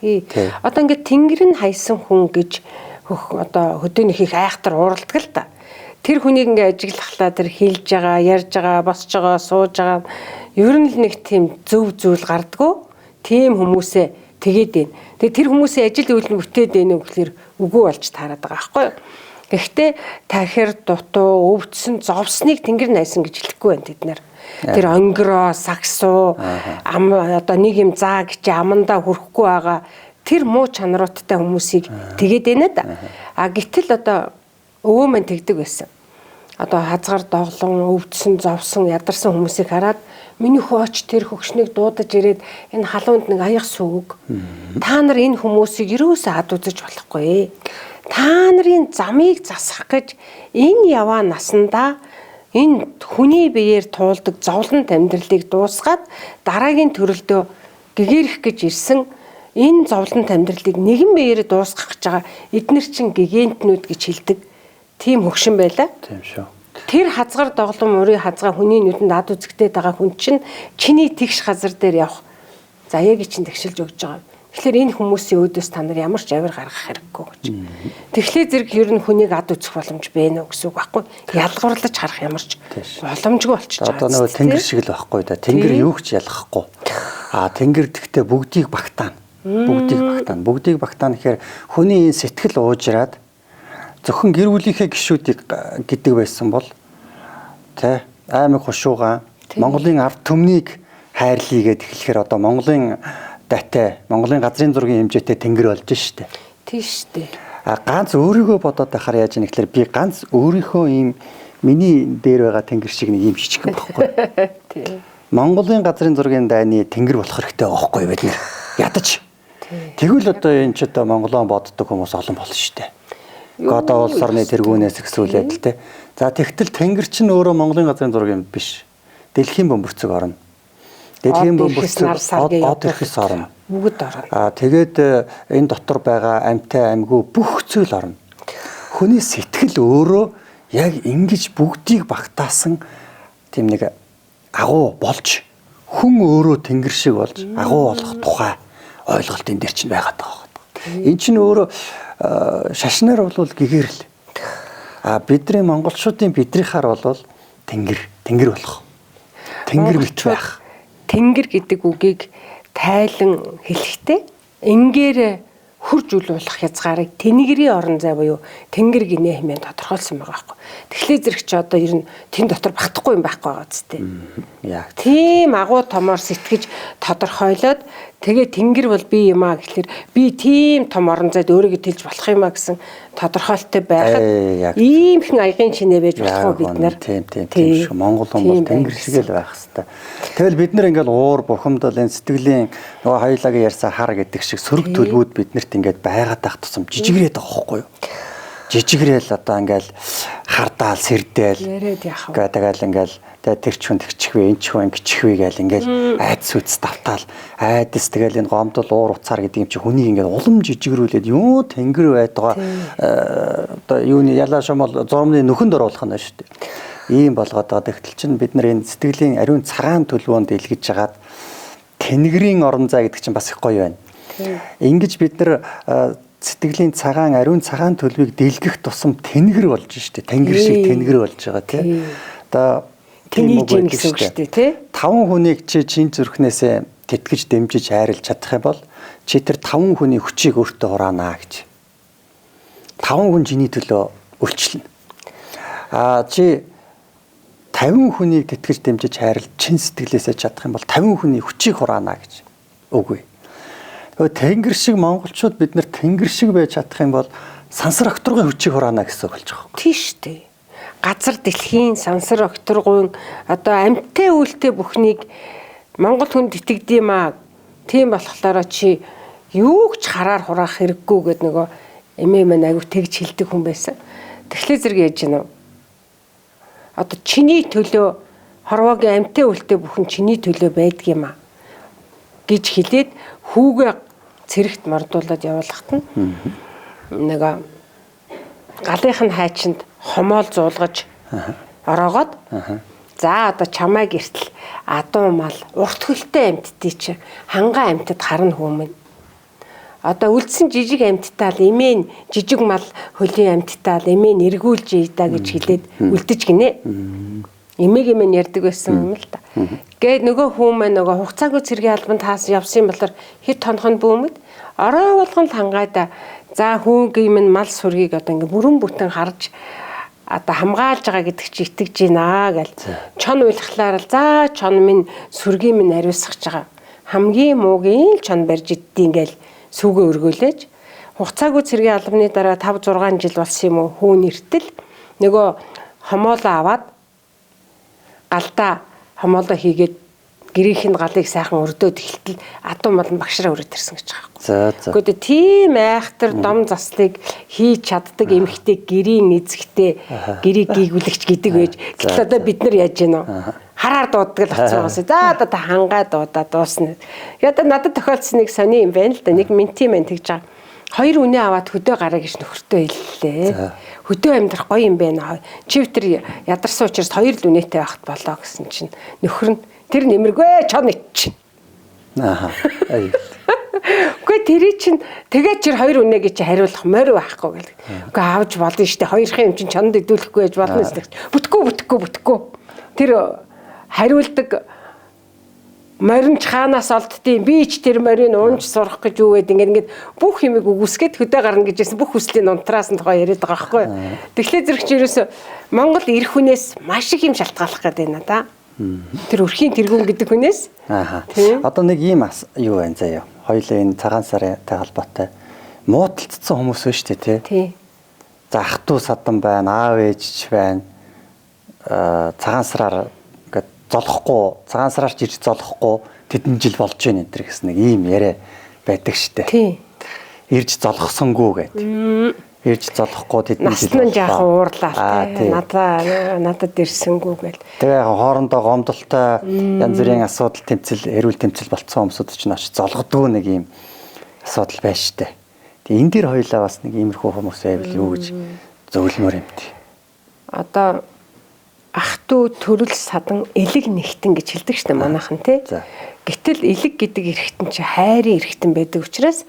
Одоо ингээд тэнгэр нь хайсан хүн гэж одоо хөдөөнөх их айхтар уурладаг л та. Тэр хүнийг ингээд ажиглахлаа тэр хэлж байгаа, ярьж байгаа, босч байгаа, сууж байгаа ер нь л нэг тийм зөв зүйл гардггүй. Тийм хүмүүсээ тэгээд байна. Тэгээ тэр хүмүүсийн ажил үйл нь бүтээд байна гэхэлэр үгүй болж таарад байгаа байхгүй юу? Гэхдээ тахир дутуу өвдсөн зовсныг тэнгэр найсан гэж хэлэхгүй байна тэд нар. Тэр онгороо, сагсуу, ам одоо нэг юм заа гэж амандаа хүрхгүй байгаа тэр муу чанаруудтай хүмүүсийг тэгээд байна да. Гэтэл одоо өвөө мань тэгдэг байсан. Одоо хазгаар доглон, өвдсөн, зовсон, ядарсан хүмүүсийг хараад миний хөөч тэр хөгшнийг дуудаж ирээд энэ халуунд нэг аяг сүүг. Та нар энэ хүмүүсийг юусаа хад үзэж болохгүй. Та нарын замыг засах гэж энэ яваа насандаа энэ хүний биеэр туулдаг зовлон амьдралыг дуусгаад дараагийн төрөлдөө гэгэрэх гэж ирсэн энэ зовлон амьдралыг нэгэн биеэр дуусгах гэж байгаа эднэр чин гэгэнтнүүд гэж хэлдэг. Тийм хөгшин байлаа. Тийм шүү. Тэр хазгар доглон мөрийн хазгаа хүний нүдэнд ад үзэгдээд байгаа хүн чинь чиний тэгш газар дээр явах заяаг чинь тэгшилж өгж байгаа. Тэгэхээр энэ хүмүүсийн өөдөөс та нар ямар ч авир гаргах хэрэггүй гэж. Тэгэхээр зэрэг ер нь хүнийг ад үзэх боломж байна уу гэсэн үг байхгүй. Ялгуурлаж харах ямар ч боломжгүй болчихж байгаа. Одоо нөгөө тэнгэр шиг л байхгүй да. Тэнгэр юу ч ялгахгүй. Тэнгэр тэгтээ бүгдийг багтаана. Бүгдийг багтаана гэхээр хүний сэтгэл уужраад зөвхөн гэр бүлийнхээ гишүүдийг гэдэг байсан бол тэ аймаг хушуугаан Монголын ард түмнийг хайрлая гэд эхлэхээр одоо Монголын дайтай Монголын газрын зургийн хэмжээтэй тэнгэр болж штэ. Тийм штэ. ганц өөрийгөө бодоод байхаар яаж юм гэхээр би ганц өөрийнхөө ийм миний дээр байгаа тэнгэр шиг нэг юм жижиг юм баггүй. Тийм. Монголын газрын зургийн дайны тэнгэр болох хэрэгтэй байгаа байхгүй бид нэр. Ядаж. Тэгвэл одоо энэ ч одоо Монголоо боддог хүмүүс олон болно шүү дээ. Одоо улс орны тэргүүнээс ихсүүлээд л те. За тэгтэл тэнгэр чинь өөрөө Монголын газрын зургийн биш. Дэлхийн бөмбөрцөг орно. Дэлхийн бөмбөрцөг од ирэхс орно. Бүгд орно. Тэгээд энэ дотор байгаа амьтаа амьгүй бүх зүйл орно. Хүний сэтгэл өөрөө яг ингэж бүгдийг багтаасан тийм нэг агуу болж хүн өөрөө тэнгэр шиг болж агуу болох тухай ойлголт энэ дэр чинь байгаад байгаа. Энэ чинь өөрөө шашнаар бол гэгэрл. Бидний монголчуудын бидрийнхаар бол тэнгэр болох. Тэнгэр мэт байх. Тэнгэр гэдэг үгийг тайлан хэлэхдээ ингээр хурж үлуулах хязгаарыг тэнгэрийн орон зай буюу тэнгэр гинэ хэмээн тодорхойлсон байгаа байхгүй. Тэгэхээр зэрэг чи одоо ер нь тэн дотор багтахгүй юм байхгүй байгаа зү. Яг тийм агуу томоор сэтгэж тодорхойлоод тэгээ тэнгэр бол би юм аа гэхэлэр би тийм том орон зайд өөрийгөө тэлж болох юм аа гэсэн тодорхойлолтой байхад ийм хэн аягийн чинээ байж болох уу бид нар. Тийм шүү. Монгол хүн бол тэнгэр шиг л байх хэвээр. Тэгэл бид нар ингээл уур бухимдал энэ сэтгэлийн нөгөө хоёулагийн ярьсан хар гэдэг шиг сөрөг төлбүүд биднэрт ингээд байгаад байх тусам жижигрээд байгаа байхгүй юу? Жижигрээл одоо ингээл хардаал сэрдээл тэгэл ингээл тэр ч хүн тэгчихвэ энэ ч хүн гिचхвэ гээл ингээл айдас үз давтаал айдас тэгэл энэ гомдол уур уцаар гэдэг юм чи хүнийг ингээл улам жижигрүүлээд юу тэнгэр байдгаа одоо юуны ялаа шамал зурмны нөхөнд оруулах нь шүү дээ. Ийм болгоод байгаа. Тэгтэл чинь бид нар энэ сэтгэлийн ариун цагаан төлөвөнд илгэж жагаад тэнгэрийн орон зай гэдэг чинь бас их гоё байна. Ингэж бид нар сэтгэлийн цагаан ариун цагаан төлөвийг дэлгэх тусам тэнгэр болж штэ. Тэнгэр шиг тэнгэр болж байгаа тий. Одоо тэний жин гэсэн үг штэ тий. 5 хүнийг чи чин зүрхнээсээ тэтгэж дэмжиж хайрлж чадах юм бол чи тэр 5 хүний хүчийг өөртөө хураана гэж. 5 хүн чиний төлөө үйлчлэнэ. Чи 50 хүнийг тэтгэж дэмжиж хайрлж чин сэтгэлээсээ чадах юм бол 50 хүний хүчийг хураана гэж. Үгүй. Тэнгэр шиг монголчууд бид нар тэнгэр шиг байж чадах юм бол сансар окторгын хүчийг хураана гэсэн үг болж байгаа. Тийш үү. Газар дэлхийн сансар окторгын одоо амьтаа үйлтэй бүхнийг монгол хүнд итгэдэм аа. Тийм болохоор чи юуг ч хараар хураах хэрэггүй гэд нөгөө эмээ мань аягүй тэгж хэлдэг хүн байсан. Тэгэхээр зэрэг яаж гинэ. Одоо чиний төлөө хорвоогийн амьтаа үйлтэй бүхэн чиний төлөө байдаг юм аа гэж хэлээд хүүгээ цэрэгт мордуулаад явуулахт нь нэг галынх нь хайчинд хомоол зуулгаж ороогоод за одоо чамаа гэртэл адуу мал урт хөлтэй амьтдий чи хангаа амьтад харна хүмүн одоо үлдсэн жижиг амьтдаа л эмээ жижиг мал хөлийн амьтдаа л эмээ эргүүлж ийдаа гэж хэлээд үлдэж гинэ. Эмээгийн мэн ярьдаг байсан юм л та. Гээд нөгөө хүн маань нөгөө хугацаагүй цэргийн албанд таас явсан болохоор хэд тонохонд бөөмөд орой болгон л хангайда за хүүгийн мэн мал сүргийг одоо ингээ бүрэн бүтэн харж одоо хамгаалж байгаа гэдэг чи итгэж байна гэл чон уйлахлаар л за чон минь сүргийн минь ариусгаж байгаа хамгийн муугийн чон барьж идтiin гэл сүгэ өргөөлээж хугацаагүй цэргийн албаны дараа 5 6 жил болсон юм уу хүүн нэртэл нөгөө хомоолоо аваад галдаа хомоолоо хийгээд гэрийнх нь галыг сайхан өрдөөд эхэлтэл адуу мал нь багшраа өрөөд ирсэн гэж байгаа юм. За. Гэхдээ тийм айхтар дом заслыг хийж чаддаг эмхтэй гэрийн эзэгтэй гэрийг гийгүүлэгч гэдэг байж. Гэтэл одоо бид нар яаж гэнэ вэ? Хараар дууддаг л болсон байгаас. За одоо та хангаа дуудаа дуусна. Ядаа надад тохиолдсон нэг сони юм байна л да. Нэг минти мэн тэгж байгаа. 2 үнэ аваад хөдөө гараа гэж нөхөртөө хэллээ. Хөдөө амьдрах гоё юм байна. Чивтэр ядарсан учраас 2 л үнэтэй байхт болоо гэсэн чинь нөхөр нь тэр нэмэргүй чон ич. Үгүй тэр чинь тэгээд чир 2 үнэ гэж хариулах морь байхгүй гэл. Үгүй авч болно штэ 2-ын юм чинь чонд идүүлэхгүй байж болно гэсэн. Бүтггүй. Тэр хариулдаг моринч хаанаас олддtiin би ч тэр морийг уунж сурах гэж юу гэдэг ингээд бүх юмыг үгүйсгээд хөдөө гарна гэжсэн бүх хүслийн унтраас нь тухай яриад байгаа байхгүй. Тэгэхээр зэрэг чи ерөөсө Монгол ирэх хүнээс маш их юм шалтгааллах гэдэг байна да. Тэр өрхийн тэргүүн гэдэг хүнээс. Одоо нэг ийм юу байна заяа. Хоёулаа энэ цагаан сартай холбоотой муудалцсан хүмүүс байна шүү дээ тий. За ах トゥ садан байна, аав ээжч байна. Цагаан сараар ингээд золохгүй, цагаан сараарч ирж золохгүй тэдэн жил болж байна энэ төр гэсэн нэг ийм яриа байдаг штэ. Тий. Ирж золгосонгүй гэдэг. Ирж золохгүй тэдэн жил. Насны жаахан уурлаа тий. Надад ирсэнгүй гэл. Тэгээ хоорондоо гомдолтой янз бүрийн асуудал тэмцэл, эрүүл тэмцэл болцсон хүмүүсд ч наач золгодгүй нэг ийм асуудал байна штэ. Тэгээ энэ дэр хоёлаа бас нэг иймэрхүү хүмүүс байвал юу гэж зөвлөмөр юм тий. Одоо ах トゥ төрөл садан элэг нэгтэн гэж хэлдэг штэ манайхан тий. Гэтэл элэг гэдэг эрхтэн чи хайрын эрхтэн байдаг учраас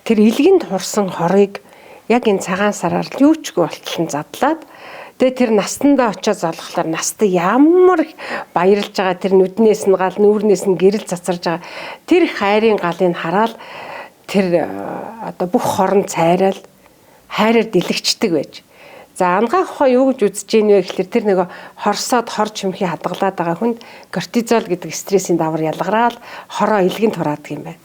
тэр элгэнд хурсан хорыг яг энэ цагаан сараар юу ч гүй болтол нь задлаад тэгээ тэр настандаа очиод золгохлоор наст ямар их баярлж байгаа тэр нүднээс нь гал нүүрнээс нь гэрэл цацарж байгаа тэр хайрын галыг хараад тэр одоо бүх хорон цайраал хайраар дэлгчдэг байж. За ангаах ухаа юу гэж үзэж ийн вэ гэхэлэр тэр нэг хорсоод хор чимхий хадгалаад байгаа хүнд кортизол гэдэг стрессийн давар ялгараал хороо илгэнд хураадаг юм байна.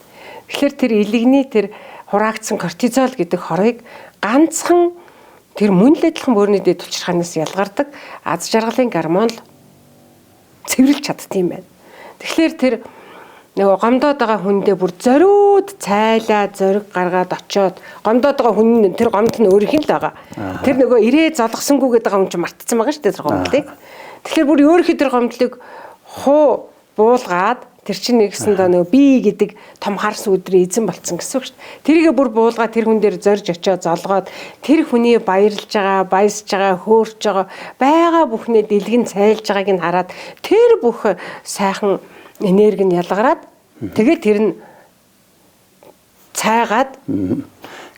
Тэгэхээр тэр илгэний тэр хураагдсан кортизол гэдэг хорыг ганцхан тэр мөн л адилхан бөөрийн дэд тулчирханаас ялгардаг аз жаргалын гормон л цэвэрлж чаддаг юм байна. Тэгэхээр тэр нөгөө гомдоод байгаа хүндээ бүр зориуд цайлаа зориг гаргаад очиод гомдоод байгаа хүн тэр гомд нь өөрийнх нь л байгаа. Тэр нөгөө ирээ золгосонгүй гэдэг хүн чинь мартцсан байгаа шүү дээ тэр гомдлыг. Тэгэхээр бүр өөрийнхөө тэр гомдлыг хуу буулгаад тэр чинь нэгсэндээ нөгөө би гэдэг том харс өдрийн эзэн болцсон гэсэн үг шүү дээ. Тэрийгээ бүр буулгаад тэр хүн дээр зорж очиод золгоод тэр хүний баярлж байгаа, баясж байгаа, хөөрч байгаа бүхнээ дэлгэн цайлж байгааг нь хараад тэр бүх сайхан энерги нь ялгараад тэгээд тэр нь цайгаад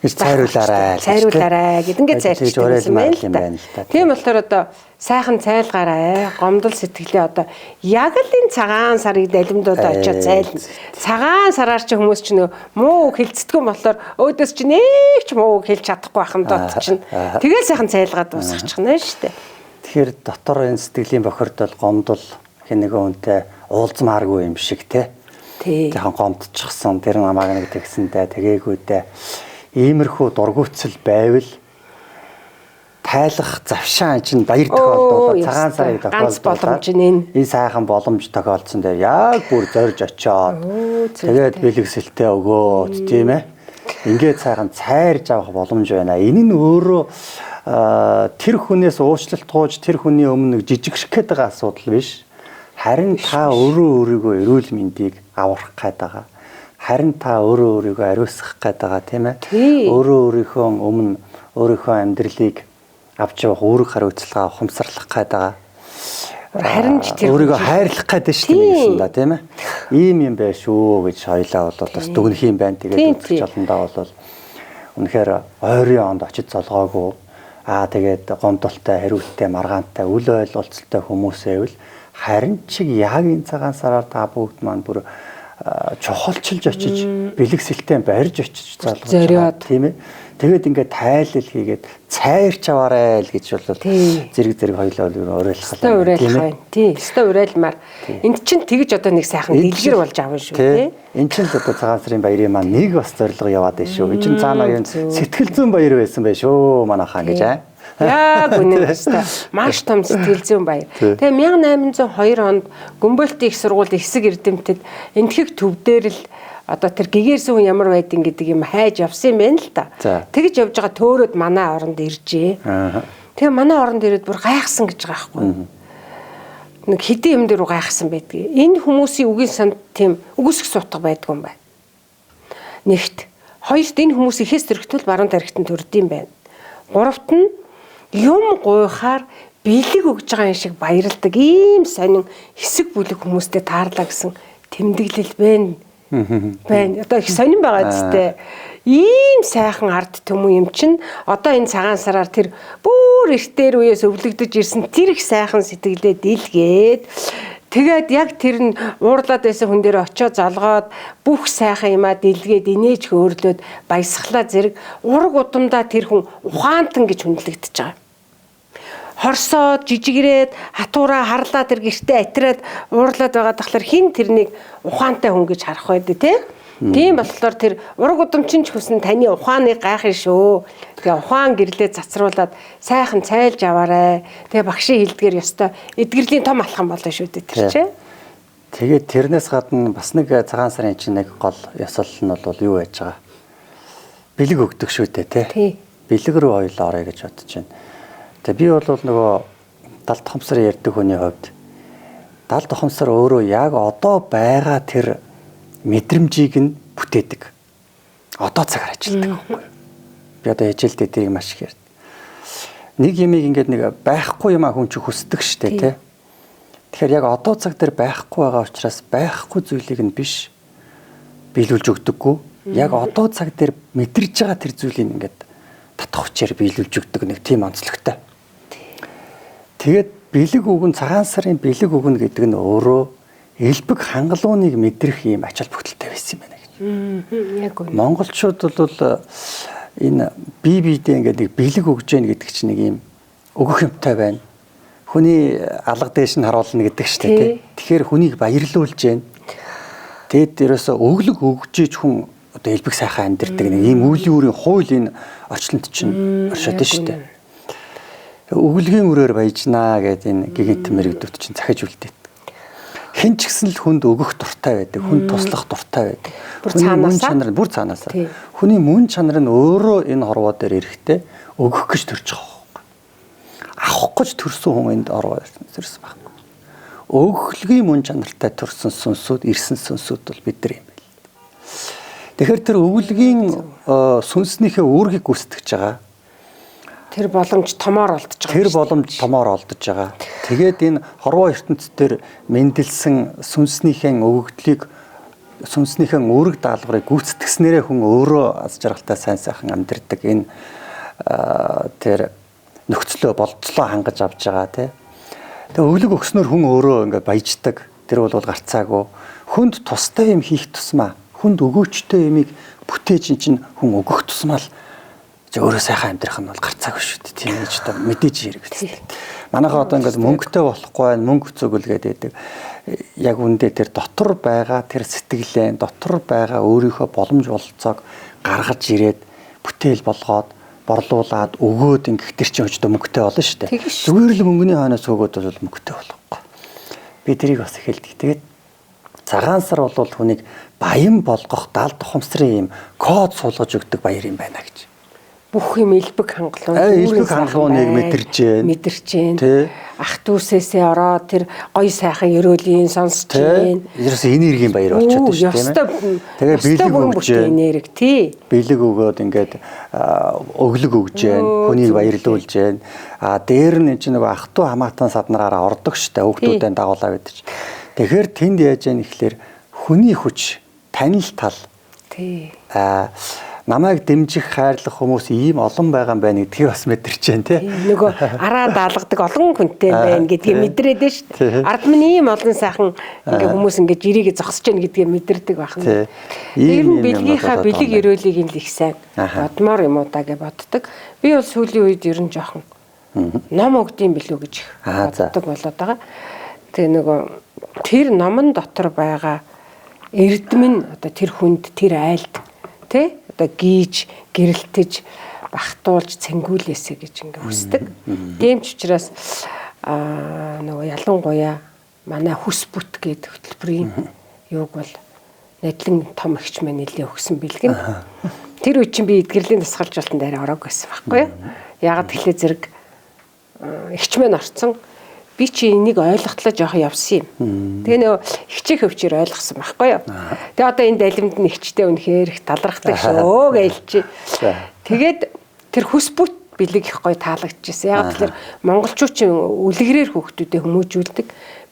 цайруулаарай гэд ингээд зайлшгүй юм байна л да. Тийм болохоор одоо сайхан цайлгаарай. Гомдол сэтгэлээ одоо яг л энэ цагаан сарыг далимдууд очиод цайлна. Цагаан сараар чи хүмүүс ч нөө муу хэлцдэггүй болохоор өөдөөс чи нэг ч муу хэлж чадахгүй байхын дот чинь тэгэл сайхан цайлгаад дуусчихна шүү дээ. Тэгэхээр дотор энэ сэтгэлийн бохирдол гомдол хинэгэн үнтэй уулзмааргүй юм шиг те. Тэхэн гомдчихсан тэр намааг нэг тэгсэндээ тэгээгүйдээ иймэрхүү дургуутсал байвал тайлах завшаан чинь баяр тохиолдол цагаан сарыг тохиолдол энэ сайхан боломж тохиолдсон дээр яг бүр зорж очоод тэгээд бэлгэсэлтэй өгөөд тийм ээ ингээд сайхан цайрж авах боломж байна. Энэ нь өөрөө тэр хүнээс уучлалт гуйж тэр хүний өмнө жижигших гээд байгаа асуудал биш. Харин та өөрөө өөрийгөө эрүүл мэндийг аврах гээд байгаа. Харин та өөрөө өөрийгөө ариусгах гээд байгаа тийм ээ. Өөрөө өөрийнхөө өмнө өөрийнхөө амьдралыг авч явах үүрэг хариуцлага ухамсарлах гээд байгаа. Харин ч тэр өөрийгөө хайрлах гээд шүү дээ юм да тийм ээ. Ийм юм байх шүү гэж хоёлаа бол бас дүгнэх юм байна. Тэгээд үзэж олондоо бол үнэхээр ойрын онд очиж золгоогүй тэгээд гомдолтой, хариулттай, маргаантай, үл ойлголцолтой хүмүүс байвал харин чиг яг энэ цагаан сараар та бүгд маань бүр чухалчилж очиж бэлгэсэлтэй барьж очиж залгаж тийм ээ. Тэгээд ингээд тайлал хийгээд цайрч аваарай л гэж бол зэрэг хоёлоо уриалхал байна. Тийм. Өстой уриалмаар. Энд чинь тэгж одоо нэг сайхан дэлгэр болж авна шүү тий. Энд чинь одоо цагаан сарын баярын маань нэг бас зорилго яваад байна шүү. Энд чинь цаанаа юм сэтгэл зүйн баяр байсан байх шүү манайхаа гэж яг үнэн өстой. Маш том сэтгэл зүйн баяр. Тэгээ 1802 онд Гүмбөлтийн их сургуулийн хэсэг эрдэмтэд энтхэг төв дээр л одоо тэр гэгэрсэн хүн ямар байдин гэдэг юм хайж явсан юм байна л да. Тэгж явж байгаа төөрөд манай оронд иржээ. Тэгээ манай оронд ирээд бүр гайхсан гэж байгаа байхгүй. Нэг хэдийн юм дээр гайхсан байдгийг. Энэ хүмүүсийн үгийн санд тийм үгүйсэх сутга байдгүй юм байна. Нэгт. Хоёрт энэ хүмүүс ихэс төрөлтөл баруун тархитан төрдөм байна. Гуравт нь юм гуйхаар бэлэг өгж байгаа юм шиг баярлдаг ийм сонин хэсэг бүлэг хүмүүстэй таарлаа гэсэн тэмдэглэл байна. Одоо их сонин байгаа зүтэй. Ийм сайхан ард түмэн юм чинь одоо энэ цагаан сараар тэр бүр эртээр үеэс өвлөгдөж ирсэн тэр их сайхан сэтгэлээ дийлгээд тэгээд яг тэр нь уурлаад байсан хүн дээр очиод залгаад бүх сайхан юмаа дийлгээд инээж хөөрлөөд баясгалаа зэрэг ураг удамдаа тэр хүн ухаантан гэж хүндлэгдэж байгаа. Хорсоод жижигрээд хатуураа харлаа тэр гэртээ атраад уурлаад байгаа тахлаар хин тэрнийг ухаантай хүн гэж харах байдаг тий. Тийм болохоор тэр ураг удамчин ч хүснэ таны ухааныг гайхна шүү. Тэгээ ухаан гэрлээ цацруулаад сайхан цайлж аваарай. Тэгээ багшийн хэлдгээр ёстой эдгэрлийн том алхам болно шүү дээ тэр чинь. Тэгээд тэрнээс гадна бас нэг цагаан сарын чинь нэг гол ёсол нь бол юу байж байгаа? Бэлэг өгдөг шүү дээ тий. Бэлэг рүү хоёлоо орё гэж бодож байна. Тэгээ би бол нөгөө далд тохомсор ярьдаг хүний хувьд далд тохомсор өөрөө яг одоо байгаа тэр мэдрэмжийг нь бүтээдэг. Одоо цагаар ажилладаг байхгүй юу? Би одоо хичээлдээ тэрийг маш их ярьд. Нэг юмыг ингээд нэг байхгүй юмаа хүн чинь хүсдэг штэ тий. Тэгэхээр яг одоо цаг дээр байхгүй байгаа учраас байхгүй зүйлийг нь биш биелүүлж өгдөггүй. Яг одоо цаг дээр мэдэрж байгаа тэр зүйлийг ингээд татах хүчээр биелүүлж өгдөг нэг тийм онцлогтой. Тэгээд бэлэг үгэн цагаан сарын бэлэг үгэн гэдэг нь өөрөө элбэг хангалууныг мэдрэх юм ач холбогдолтой байсан юм байна гэж. Яг үнэ. Монголчууд бол энэ бие биедээ ингээд нэг бэлэг өгж гэнэ гэдэг чинь нэг юм өгөх юмтай байна. Хүний алга дээш нь харуулна гэдэг шүү дээ. Тэгэхээр хүнийг баярлуулж гэнэ. Тэгэд ерөөсө өглөг өгжиж хүн одоо элбэг сайхан амьдэрдэг нэг ийм үйл үүрийн хууль энэ орчлонт чинь оршоод шүү дээ. Өглөгийн үрээр баяжнаа гэдэг энэ гигантын мэрэгдүүд чинь захиж үлдээд. Хэн ч гэсэн л хүнд өгөх дуртай байдаг, хүнд туслах дуртай байдаг. Хүний мөн чанар бүр цаанаасаа. Хүний мөн чанар нь өөрөө энэ хорвоо дээр эрэхтэй өгөх гэж төрж байгаа. Авах гэж төрсөн хүн энд ороо ирсэн байхгүй. Өглөгийн мөн чанартай төрсэн сүнсүүд, ирсэн сүнсүүд бол бид нар юм байна. Тэгэхээр тэр өглөгийн сүнснийхээ үүргийг гүйцэтгэж байгаа. Тэр боломж томоор олдож байгаа. Тэр боломж томоор олдож байгаа. Тэгээд энэ хорвоо ертөнцийн мэндэлсэн сүнснийхэн өгөгдлийг сүнснийхэн үүрэг даалгаврыг гүйцэтгснээрээ хүн өөрөө аз жаргалтай сайн сайхан амьдардаг энэ тэр нөхцлөө болцлоо хангаж авч байгаа тий. Тэгээ өглөг өгснөөр хүн өөрөө ингээд баяждаг. Тэр бол гарцаагүй. Хүнд тустай юм хийх тусмаа хүнд өгөөчтэй юмыг бүтээж чинь хүн өгөх тусмаа л өөрөө сайхан амьдрах нь бол гарцаагүй шүү дээ. Тийм ч одоо мэдээж хэрэгэлтэй. Манайхаа одоо ингээд мөнгөтэй болохгүй байх, мөнгө цогөлгээд байдаг. Яг үндэ тэр дотор байгаа тэр сэтгэлээ, дотор байгаа өөрийнхөө боломж бололцоог гаргаж ирээд бүтээл болгоод борлуулад өгөөд ингэх тэр чинь өчтөө мөнгөтэй болно шүү дээ. Зүгээр л мөнгөний хойноос өгөөд бол мөнгөтэй болохгүй. Би тэрийг бас их хэлдэг. Тэгээд цагаан сар бол хүнийг баян болгох даал тухамсрын юм код суулгаж өгдөг баяр юм байна гэж. Бүх юм элбэг хангалуун. Элбэг хангалууныг мэдэрч जैन. Ах дүүсээсээ ороод тэр гоё сайхан өрөөлийн сонсч जैन. Ерөөсөө энергийн баяр болчиход шүү дээ. Тэгээ бэлэг өгч энерги тий. Бэлэг өгөөд ингээд өглөг өгж जैन. Хүнийг баярлуулж जैन. Дээр нь чинь нөгөө ах トゥ хамаатан саднараараа ордог шүү дээ. Хүүхдүүдэн дагуулаа байдаг. Тэгэхээр тэнд яаж яах вэ гэхээр хүний хүч танил тал. Тий. Намайг дэмжих хайрлах хүмүүс ийм олон байгаа юм байна гэдгийг бас мэдэрч जैन тий. Нөгөө араа даалгадаг олон хүнтэй байна гэдгийг мэдрээд нь шүү дээ. Ард минь ийм олон сайхан ингээ хүмүүс ингээ жирийгээ зогсож байна гэдгийг мэдэрдэг байна. Ер нь бэлгийнхаа бэлэг өрөөлийг нь л их сайн бодмоор юм уу та гэж боддог. Би бол сүүлийн үед ер нь жоохон ном өгдөм билүү гэж боддог болоод байгаа. Тэгээ нөгөө тэр номон дотор байгаа эрдэм нь одоо тэр хүнд тэр айлд тий одоо гийж гэрэлтэж багтуулж цэнгүүлээсэ гэж ингээ хүсдэг. Тийм ч учраас нөгөө ялангуяа манай хүс бүт гэдэг хөтөлбөрийн юуг бол нэдлэн том ихч мань нэлээ өгсөн бэлгэн. Тэр үе чинь би эдгэрлийн тасгалжуулалтанд арай ороог байсан байхгүй юу? Ягаад тэгэхээр зэрэг ихч мань орцсон. Би чи энийг ойлгохлоо жоохон явсан юм. Тэгээ нөгөө ихчийн хөвчээр ойлгосон байхгүй юу. Тэгээ одоо энэ далимд нь ихчтэй үнэхээр их талархдаг шүү гэлчи. Тэгээд тэр хүс бүт бэлэг их гоё таалагдчихсэн. Яг тэгэхээр монголчууд чинь үлгэрээр хүүхдүүдэд хүмүүжүүлдэг.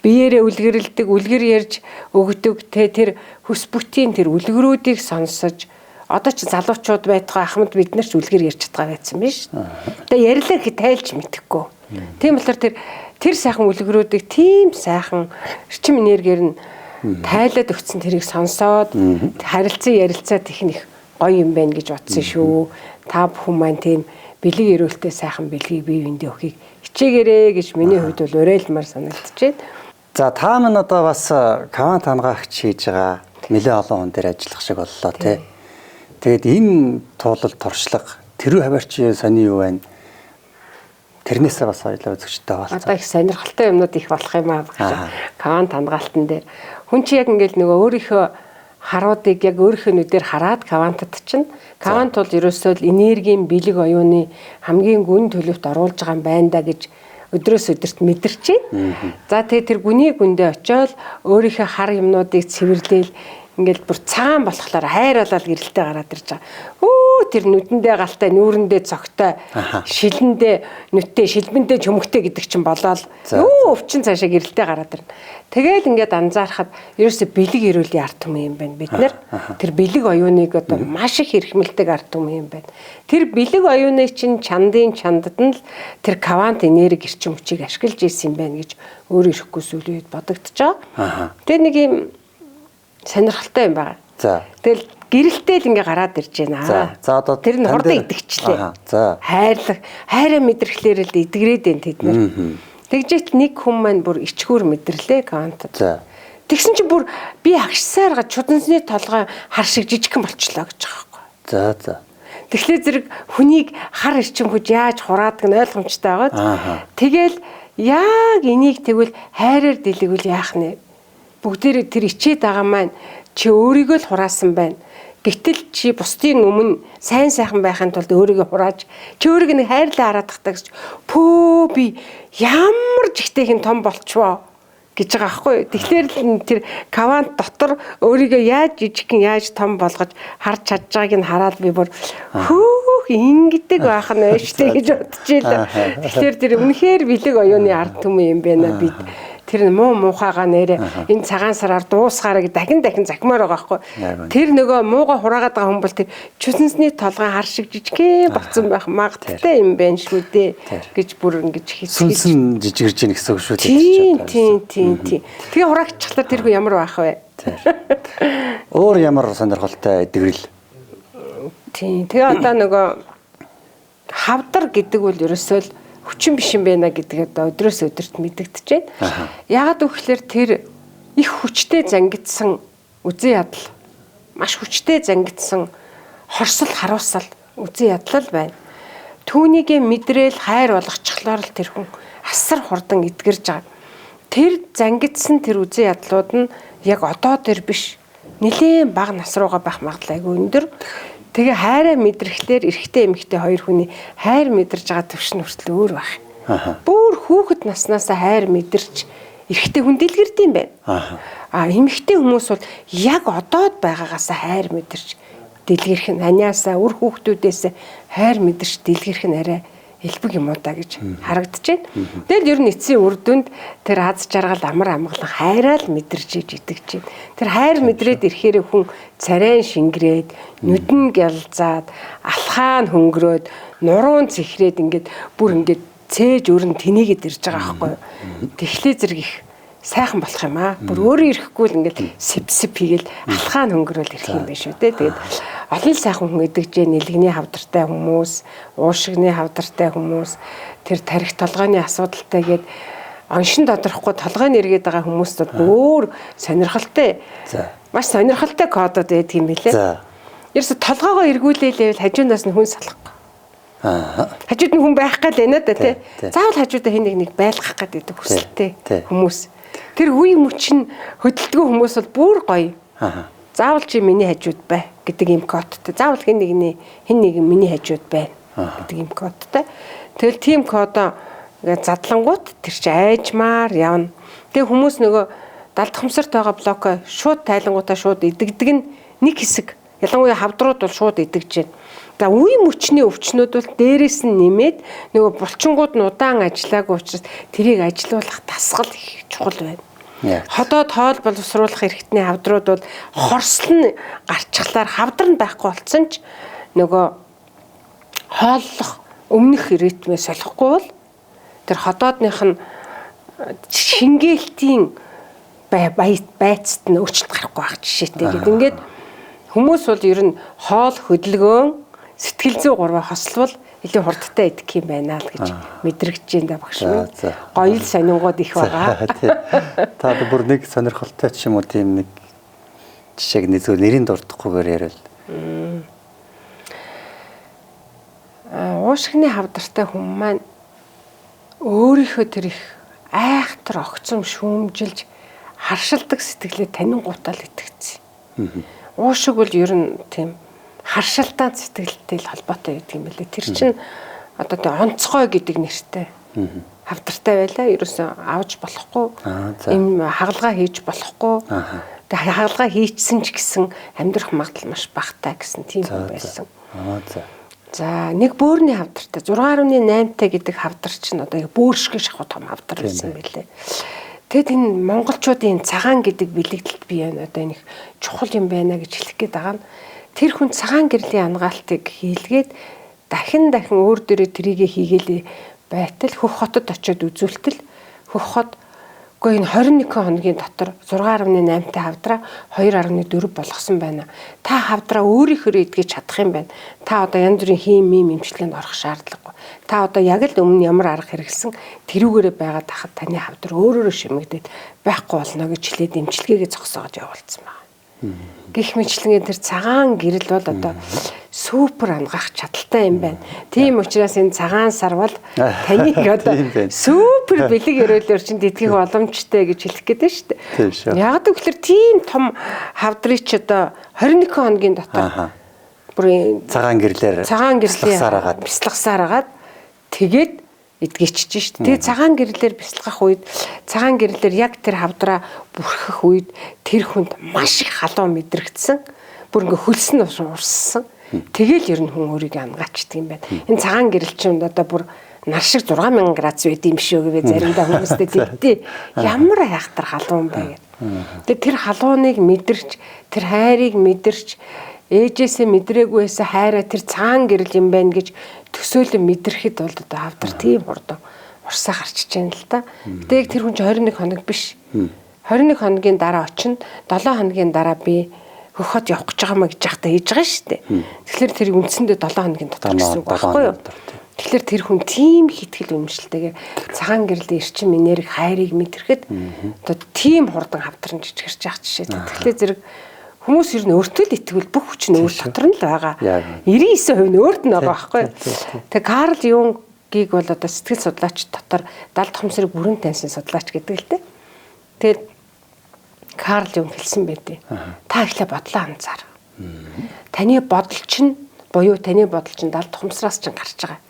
Биеэрээ үлгэрлдэг, үлгэр ярьж өгдөг. Тэр хүс бүтийн тэр үлгэрүүдийг сонсож одоо ч залуучууд байтугай ахмад бид нар ч үлгэр ярьж чадгаа байсан биш. Тэгээ ярьлаа гэхэд тайлж мэдэхгүй. Тийм болохоор тэр сайхан үлгэрүүдийг тийм сайхан эрчим энергээр нь тайлаад өгсөн тэрийг сонсоод харилцан ярилцаа техник гоё юм байна гэж бодсон шүү. Та бүхэн маань тийм бэлэг өрөөлтэй сайхан бэлгийг бие биендээ өгөхийг хичээгээрэй гэж миний хувьд бол уриалмаар санагдчихэв. За та минь одоо бас каван тамгаагч хийж байгаа. нэлээд олон хүн дээр ажиллах шиг боллоо тий. Тэгээд энэ туулалт туршлага тэрүү хаваарч сони юу байна? Тэрнээсээ бас ойлоо үзэгчтэй болцоо. Одоо их сонирхолтой юмнууд их болох юм аа гэж. Кавант хангалтан дээр хүн чи яг ингээл нөгөө өөрийнхөө харуудыг яг өөрийнхөө нүдээр хараад кавантад чинь кавант бол ерөөсөө л энергийн бэлэг оюуны хамгийн гүн төлөвт оруулж байгаа юм байна да гэж өдрөөс өдөрт мэдэрч байна. За тэгээ тэр гүний гүндээ очиод өөрийнхөө хар юмнуудыг цэвэрлээл ингээл бүр цагаан болохоор хайрлал гэрэлтэй гараад ирж байгаа. Тэр нүдэндээ галтай, нүүрэндээ цогтой, шилэндээ нүдтэй, шилбэндээ чөмөгтэй гэдэг чинь болоод өвчин цаашаа гэрэлтэй гараад ирнэ. Тэгэл ингээд анзаархад ерөөсө бэлэг ирүүлийн арт түмэн юм байна бид нар. Тэр бэлэг оюуныг одоо маш их хэрхмэлдэг арт түмэн юм байна. Тэр бэлэг оюуны чинь чандын чандад нь л тэр кавант энерги эрчим хүчийг ашиглаж ийсэн юм байна гэж өөрөө ирэхгүй сүлийн үед бодогдож байгаа. Тэгээ нэг юм сонирхолтой юм байна. За. Тэгэл гэрэлтэй л ингээ гараад ирж байна. За одоо тэр нь хурдан идэгчлээ. За. Хайраа мэдрэхлээр л идэгрээд байна тэд нар. Тэгжээч нэг хүн маань бүр ичгүүр мэдэрлээ кавантад. За. Тэгсэн чинь бүр би агшсаар га чудансны толгой хар шиг жижигхэн болчлоо гэж байгаа байхгүй. За. Тэгэхээр зэрэг хүнийг хар эрчим хүч яаж хураадаг нь ойлгомжтой байгаад. Тэгэл яг энийг тэгвэл хайраар дэлгүүл яах нэ? Бүгдээрээ тэр ичээд байгаа маань чи өөрийгөө л хураасан байна. Гэтэл чи бусдын өмнө сайн сайхан байхын тулд өөрийгөө хурааж чи өөрийгөө нэг хайрлаа хараад тахтаа гэж пөө би ямар жигтэйхэн том болчихвоо гэж байгаа байхгүй юу. Тэгэхээр л тэр кавант дотор өөрийгөө яаж жижигхэн яаж том болгож харж чадж байгааг нь хараад би бүр хөөх ингэдэг байх нь өөштэй гэж бодож илаа. Тэгэхээр тэр үнэхээр бэлэг оюуны ард түмэн юм байна бид. Тэр муухайгаа нэрэ энэ цагаан сараар дуусгаараа дахин захимаар байгаа байхгүй. Тэр нөгөө мууга хураагаад байгаа хүн бол тэр чүсэнсний толгой хар шиг жижигхэн болсон байх магадaltaй юм байна шүү дээ гэж бүр ингэж хэлж сүнсэн жижигэрж ийн гэсэн үг шүү дээ. Тийм. Тэгээ хураагчлаар тэргүй ямар байх вэ? Өөр ямар сонирхолтой эдгэрэл. Тийм. Тэгээ одоо нөгөө хавдар гэдэг бол ерөөсөө л хүчин биш юм байна гэдгийг одоо өдрөөс өдөрт мэдэгдэж байна. Яагаад гэвэл тэр их хүчтэй зангидсан үзэн ядал, маш хүчтэй зангидсан хорсол харуулсал үзэн ядал байна. Түүнийгээ мэдрээл хайр болгочихлоор л тэр хүн асар хурдан эдгэрж байгаа. Тэр зангидсан тэр үзэн ядлууд нь яг одоо тэр биш. Нэлээд бага нас руугаа байх магадлал айгүй өндөр. Тэгээ хайраа мэдрэхлээр эрэгтэй эмэгтэй хоёр хүний хайр мэдэрж байгаа төвшин хүртэл өөр байх. Бүр хүүхэд наснаасаа хайр мэдэрч эрэгтэй хүн дэлгэрд юм байна. Эмэгтэй хүмүүс бол яг одоод байгаагаасаа хайр мэдэрч дэлгэрх нь аниасаа үр хүүхдүүдээс хайр мэдэрч дэлгэрх нь арай элбэг юм уу та гэж харагдаж байна. Тэгэл ер нь эцсийн үр дүнд тэр аз жаргал амар амгалан хайраал мэдэрч идэгч байна. Тэр хайр мэдрээд ирэхээр хүн царайн шингрээд, нүдэн гялзаад, алхаан хөнгөрөөд, нуруун цэхрээд ингээд бүр ингээд цээж өрн тэнийгээд ирж байгаа байхгүй юу. Тэхлээ зэрэг их сайхан болох юм аа. Бүр өөрөө ирэхгүй л ингээд сипсип хийгээл алхаан хөнгөрөөл ирэх юм байна шүү дээ. Тэгээд олон сайхан хүн идэгж нэлгний хавдартай хүмүүс, уушигны хавдартай хүмүүс, тэр тарих толгойн асуудалтай гээд оншин тодорхохгүй толгой нэргээд байгаа хүмүүст өөр сонирхолтой. Маш сонирхолтой кодод байдаг юм билээ. Ерөөсө толгоогоо эргүүлээлээ хажуунаас нь хүн салахгүй. Хажууд нь хүн байх гал байна да тий. Заавал хажуудаа хин нэг байлгах гэдэг хүсэлтэй хүмүүс. Тэр үе мөчн хөдөлтгөө хүмүүс бол бүр гоё. Заавал чи миний хажууд бай гэдэг юм кодтой. Заавал хин нэг миний хажууд байна гэдэг юм кодтой. Тэгэл тийм кодоо задлангууд тэр чи айжмаар явна. Тэгээ хүмүүс нөгөө далдахмсарт байгаа блоко шууд тайлангуудаа шууд идэгдэг нь нэг хэсэг. Ялангуяа хавдрууд бол шууд идэгж байна. За үе мөчний өвчнүүд бол дээрээс нь нэмээд нөгөө булчингууд нь удаан ажиллаагүй учраас тэрийг ажилуулах дасгал их чухал байна. Ходоод хоол боловсруулах эрхтний хавдрууд бол хорсол нь гарчглаар хавдар нь байхгүй болсон ч нөгөө хооллох өмнөх ритмээ солихгүй бол тэр ходоодных нь шингээлтийн байцад нь өөрчлөлт гарахгүй байх жишээтэй гэдэг. Ингээд хүмүүс бол ер нь хоол хөдөлгөөн сэтгэл зүй гурваа хослол илүү хурдтай идэх юм байна л гэж мэдрэгдэж байна багш минь. Гоё л сонингууд их байгаа. Та бүр нэг сонирхолтой ч юм уу тийм нэг жишээг зөв нэрийн дурдахгүйгээр ярил. Уушгины хавдартай хүн маань өөрийнхөө тэр их айхтар огцом шүүмжилж харшилдаг сэтгэлээ танин гутаал итгэцсэн. Уушиг бол ер нь тийм харшилтаа сэтгэлтэй л холбоотой гэдэг юм билээ. Тэр чинь одоо тэ онцгой гэдэг нэртэй хавдартай байлаа. Ерөөсөө авч болохгүй, им хагалгаа хийж болохгүй. Тэгээ хагалгаа хийчихсэн ч гэсэн амьдрах магадлал маш багтаа гэсэн тийм байсан. За нэг бөөрийн хавдартай 6.8-тай гэдэг хавдар чинь одоо бөөршгөө шахуу том хавдар байсан байлээ. Тэгэд энэ монголчуудын цагаан гэдэг бэлэгдэлд би одоо энэ чухал юм байна гэж хэлэх гээд байгаа нь тэр хүн цагаан гэрлийн ангаалтыг хийлгээд дахин өөр дээрээ трийг хийгээл байтал хөх хотод очиод үзүүлтэл хөх хот үгүй энэ 21 хоногийн дотор 6.8-тай хавдраа 2.4 болгосон байна. Та хавдраа өөрийнхөө эдгэж чадах юм байна. Та одоо янз бүрийн хийм имчилгээнд орох шаардлагагүй. Та одоо яг л өмнө ямар арга хэрэгсэн тэрүүгээрээ байгаад тахад таны хавдар өөрөөрөө шимэгдээд байхгүй болно гэж хэлээд имчилгээгээ зогсоогож явуулсан байна. Гэх мэтлэн тэр цагаан гэрэл бол одоо супер ангах чадaltaй юм байна. Тийм учраас энэ цагаан сар бол таныг одоо супер бэлэг өрөөлөөр чинь тэтгэх боломжтой гэж хэлэх гээд байна шүү дээ. Яг гэвэл тийм том хавдрыг ч одоо 21 хоногийн дотор бүр цагаан гэрлийн бясалгасаар агаад тэгээд эдгэчж шүү дээ. Тэгээ цагаан гэрлэлээр бясалгах үед цагаан гэрлэлээр яг тэр хавдраа бүрхэх үед тэр хүнд маш их халуун мэдрэгдсэн. Бүр ингээ хөлс нь урссан. Тэгэл ер нь хүн өөрийгөө ангаачдаг юм байна. Энэ цагаан гэрэл чинь одоо бүр нар шиг 6000 градус байд юм шүү гэвэ заримдаа хүмүүстэй тэгтээ ямар хайхтар халуун бэ гэдэг. Тэгээ тэр халууныг мэдэрч тэр хайрыг мэдэрч ээжээсээ мэдрээгүй байсан хайраа тэр цагаан гэрэл юм байна гэж төсөөлөн мэдрэхэд бол одоо хавдар тийм хурдан урсаа гарчиж байна л да. Гэтэл тэр хүн 21 хоног биш. 21 хоногийн дараа очино 7 хоногийн дараа би хөхөд явах гэж байгаа маа гэж яхта хийж байгаа шүү дээ. Тэгэхээр тэр үндсэндээ 7 хоногийн дотор гэсэн үг байхгүй юу? Тэгэхээр тэр хүн тийм хитгэл үнэмшилтэйгээр цагаан гэрлийн эрчим энерги хайрыг мэдрэхэд одоо тийм хурдан хавдран жижигэрч явах жишээ. Тэгэхээр зэрэг хүмүүс ер нь өөртөө л итгэвэл бүх хүч нь өөр дотор нь л байгаа. 99% нь өөрт нь байгаа байхгүй юу? Тэгээ Карл Юнгийг бол одоо сэтгэл судлаач дотор далд хомсрыг бүрэн таньсан судлаач гэдэг л дээ. Тэгээд Карл Юнг хэлсэн байдیں۔ Та ихлэ бодлоо анзаар. Таны бодол чинь буюу таны бодол чинь далд хомсраас чинь гарч байгаа.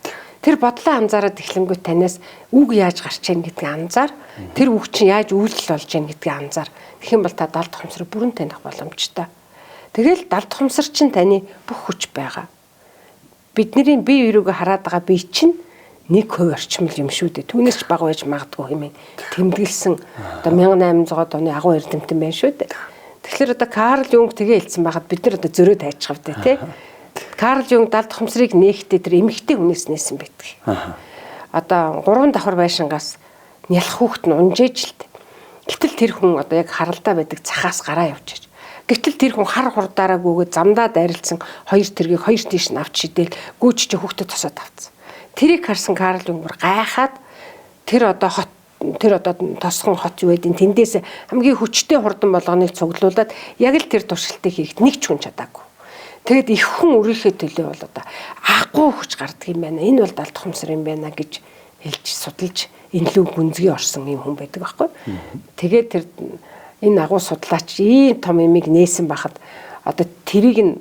Тэр бодлоо анзаараад эхлэнгүүт танаас үг яаж гарч ийн гэдгийг анзаар. Тэр үг чинь яаж үйлдэл болж ийн гэдгийг анзаар. Тэгэх юм бол та далд хомсрыг бүрэн таних боломжтой. Тэгэл далд хомсор чинь таны бүх хүч байгаа. Бидний бие биерүүгээ хараад байгаа бие чинь 1% орчмол юм шүү дээ. Түүнээс ч бага байж магадгүй хэмээн тэмдэглэсэн одоо 1800-аад оны агуу эрдэмтэн байна шүү дээ. Тэгэхээр одоо Карл Юнг тэгээ хэлсэн байхад бид нар одоо зөрөө тайчхав дээ тий. Карл Юнг далд хомсрыг нээхдээ тэр эмэгтэй хүнээс нээсэн байдаг. Одоо 3 давхар байшингаас нялх хүүхэд нь унжээж л дээ. Гэтэл тэр хүн одоо яг харалдаа байдаг цахаас гараа явчихж. Гэтэл тэр хүн хар хурдаараа гүгээд замдаа дайралцсан 2 тэргийг 2 тийш нь авч шидэл гүйч чи хүүхдэд тосоод авцсан. Тэрийг харсан Карл Юнг гайхаад тэр одоо тосхон хот юу байдیں۔ Тэндээс хамгийн хүчтэй хурдан болгоныг цуглуулад яг л тэр туршилтыг хийхэд нэг ч хүн чадаагүй. Тэгэд их хүн өөрийнхөө төлөө бол одоо агуу хүч гардаг юм байна. Энэ бол далд хомсор юм байна гэж хэлж судалж энэ лүү гүнзгий орсон юм хүн байдаг байхгүй. Тэгээд тэр энэ агуу судлаач ийм том юмыг нээсэн байхад одоо тэрийг нь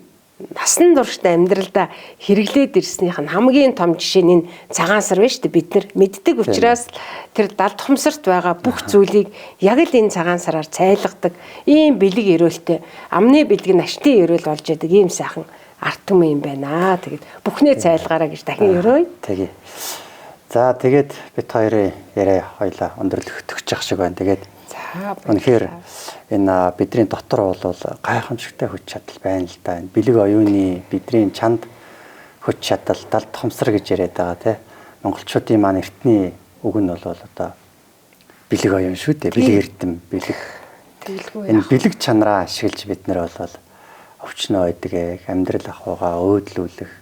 насан туршдаа амьдралдаа хэрэглээд ирснийх нь хамгийн том жишээ нь цагаан сар байна шүү дээ. Бид нар мэддэг учраас тэр далд хомсорт байгаа бүх зүйлийг яг л энэ цагаан сараар цайлгадаг ийм бэлэг өрөөлтэй амны бэлэг нь ашны өрөөл болж байдаг ийм сайхан арт түмэн юм байна. Тэгээд бүхнээ цайлгаараа гэж дахин өрөөе. Тэгээ. За тэгээд бид хоёрын яриа хоёлаа өндөрлөгдөх шиг байна. Тэгээд үнэхээр энэ бидний дотор бол гайхамшигтай хүч чадал байна л да. Энэ бэлэг оюуны бидний чанд хүч чадал далд хомсор гэж яриад байгаа тий. Монголчуудын маань эртний үг нь бол одоо бэлэг оюун шүү дээ. Бэлэг эрдэм бэлэг. Энэ бэлэг чанараа ашиглаж бид нэр бол өвчнөө байдаг амьдрал ахуйгаа өөдлүүлэх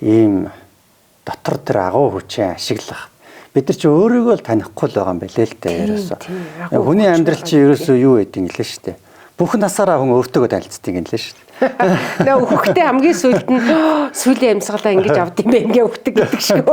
ийм дотор тэр агуу хүчээ ашиглах. Бид нар чи өөрийгөө л танихгүй л байгаа юм байна л дээ ерөөсөө. Хүний амьдрал чи ерөөсөө юу гэдэг юм лээ шүү дээ. бүх насаараа хүн өөртөө танилцдаг юм лээ шүү дээ. Нөө хөхтэй хамгийн сүүлд нь сүүлийн амьсгалаа ингэж авд юм бэ ингээ өгдөг гэдэг шиг.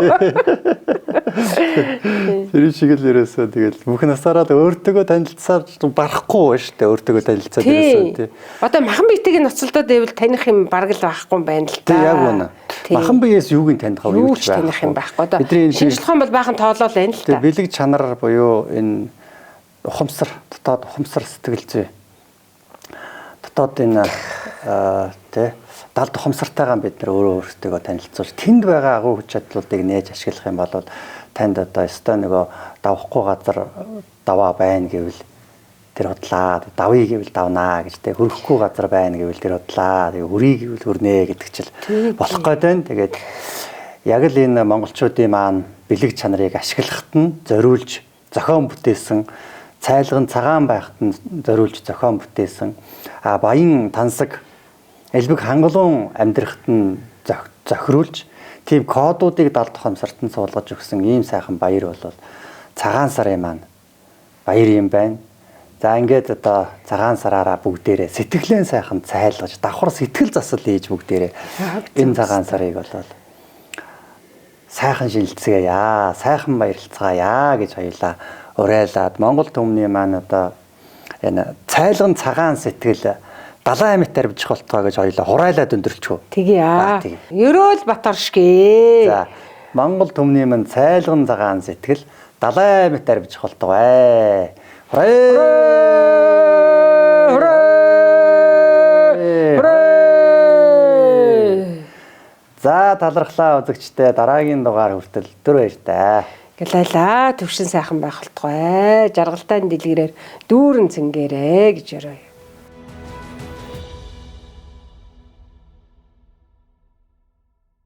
Тэр шиг л ерөөсөө тэгэл бүх насаараа өөртөө танилцсаар барахгүй шүү дээ. Өөртөө танилцаад ерөөсөө тий. Одоо махан биетийг ноцолдоод байвал таних юм бараг л байхгүй юм байна л да. Тий яг үнэ. Махан биеэс юуг нь таних вэ? Юу ч таних юм байхгүй. Одоо шинжлэх ухаан бол баахан тоолол байна л да. Бэлэг чанар буюу энэ ухамсар, дотоод ухамсар сэтгэл зүй. Дотоод энэ тий далд ухамсартайгаа бид нар өөрөө өөртөө танилцуулж тэнд байгаа агуу хүч чадлуудыг нээж ашиглах юм бол танд одоо өстой нөгөө давахгүй газар даваа байна гэвэл тэр худлаа, давъя гэвэл давнаа гэж тий хөрөхгүй газар байна гэвэл тэр худлаа, тэгээ хүрий гэвэл хүрнэ гэдэг чил болох гээд байна. Тэгээд яг л энэ монголчуудын маань бэлэг чанарыг ашиглахад нь зориулж зохион бүтээсэн цайлган цагаан байхад нь зориулж зохион бүтээсэн баян тансаг элбэг хангалуун амьдрахад нь зохируулж тийм кодуудыг далд ухамсарт нь суулгаж өгсөн ийм сайхан баяр бол цагаан сарын маань баяр юм байна. За ингээд одоо цагаан сараараа бүгдээрээ сэтгэлэн сайхан цайлгаж давхар сэтгэл засал хийж бүгдээрээ энэ цагаан сарыг бол сайхан шинэлцгээе, сайхан баярлцгаая гэж хоёлаа уриалаад Монгол түмний маань одоо энэ цайлган цагаан сэтгэл далайн амьд тарвчих болтгоо гэж хоёлаа хурайлаад өндөрлчихв. Тэгээ. Ерөөл Баторшгэ. За Монгол түмний маань цайлган цагаан сэтгэл далайн амьд тарвчих болтгоо. За талархлаа үзэгчдээ дараагийн дугаар хүртэл түр баяртай. Гэлайлаа төвшин сайхан байх болтугай. Жаргалтай дэлгэрээр дүүрэн цэнгээрээ гэж ярив.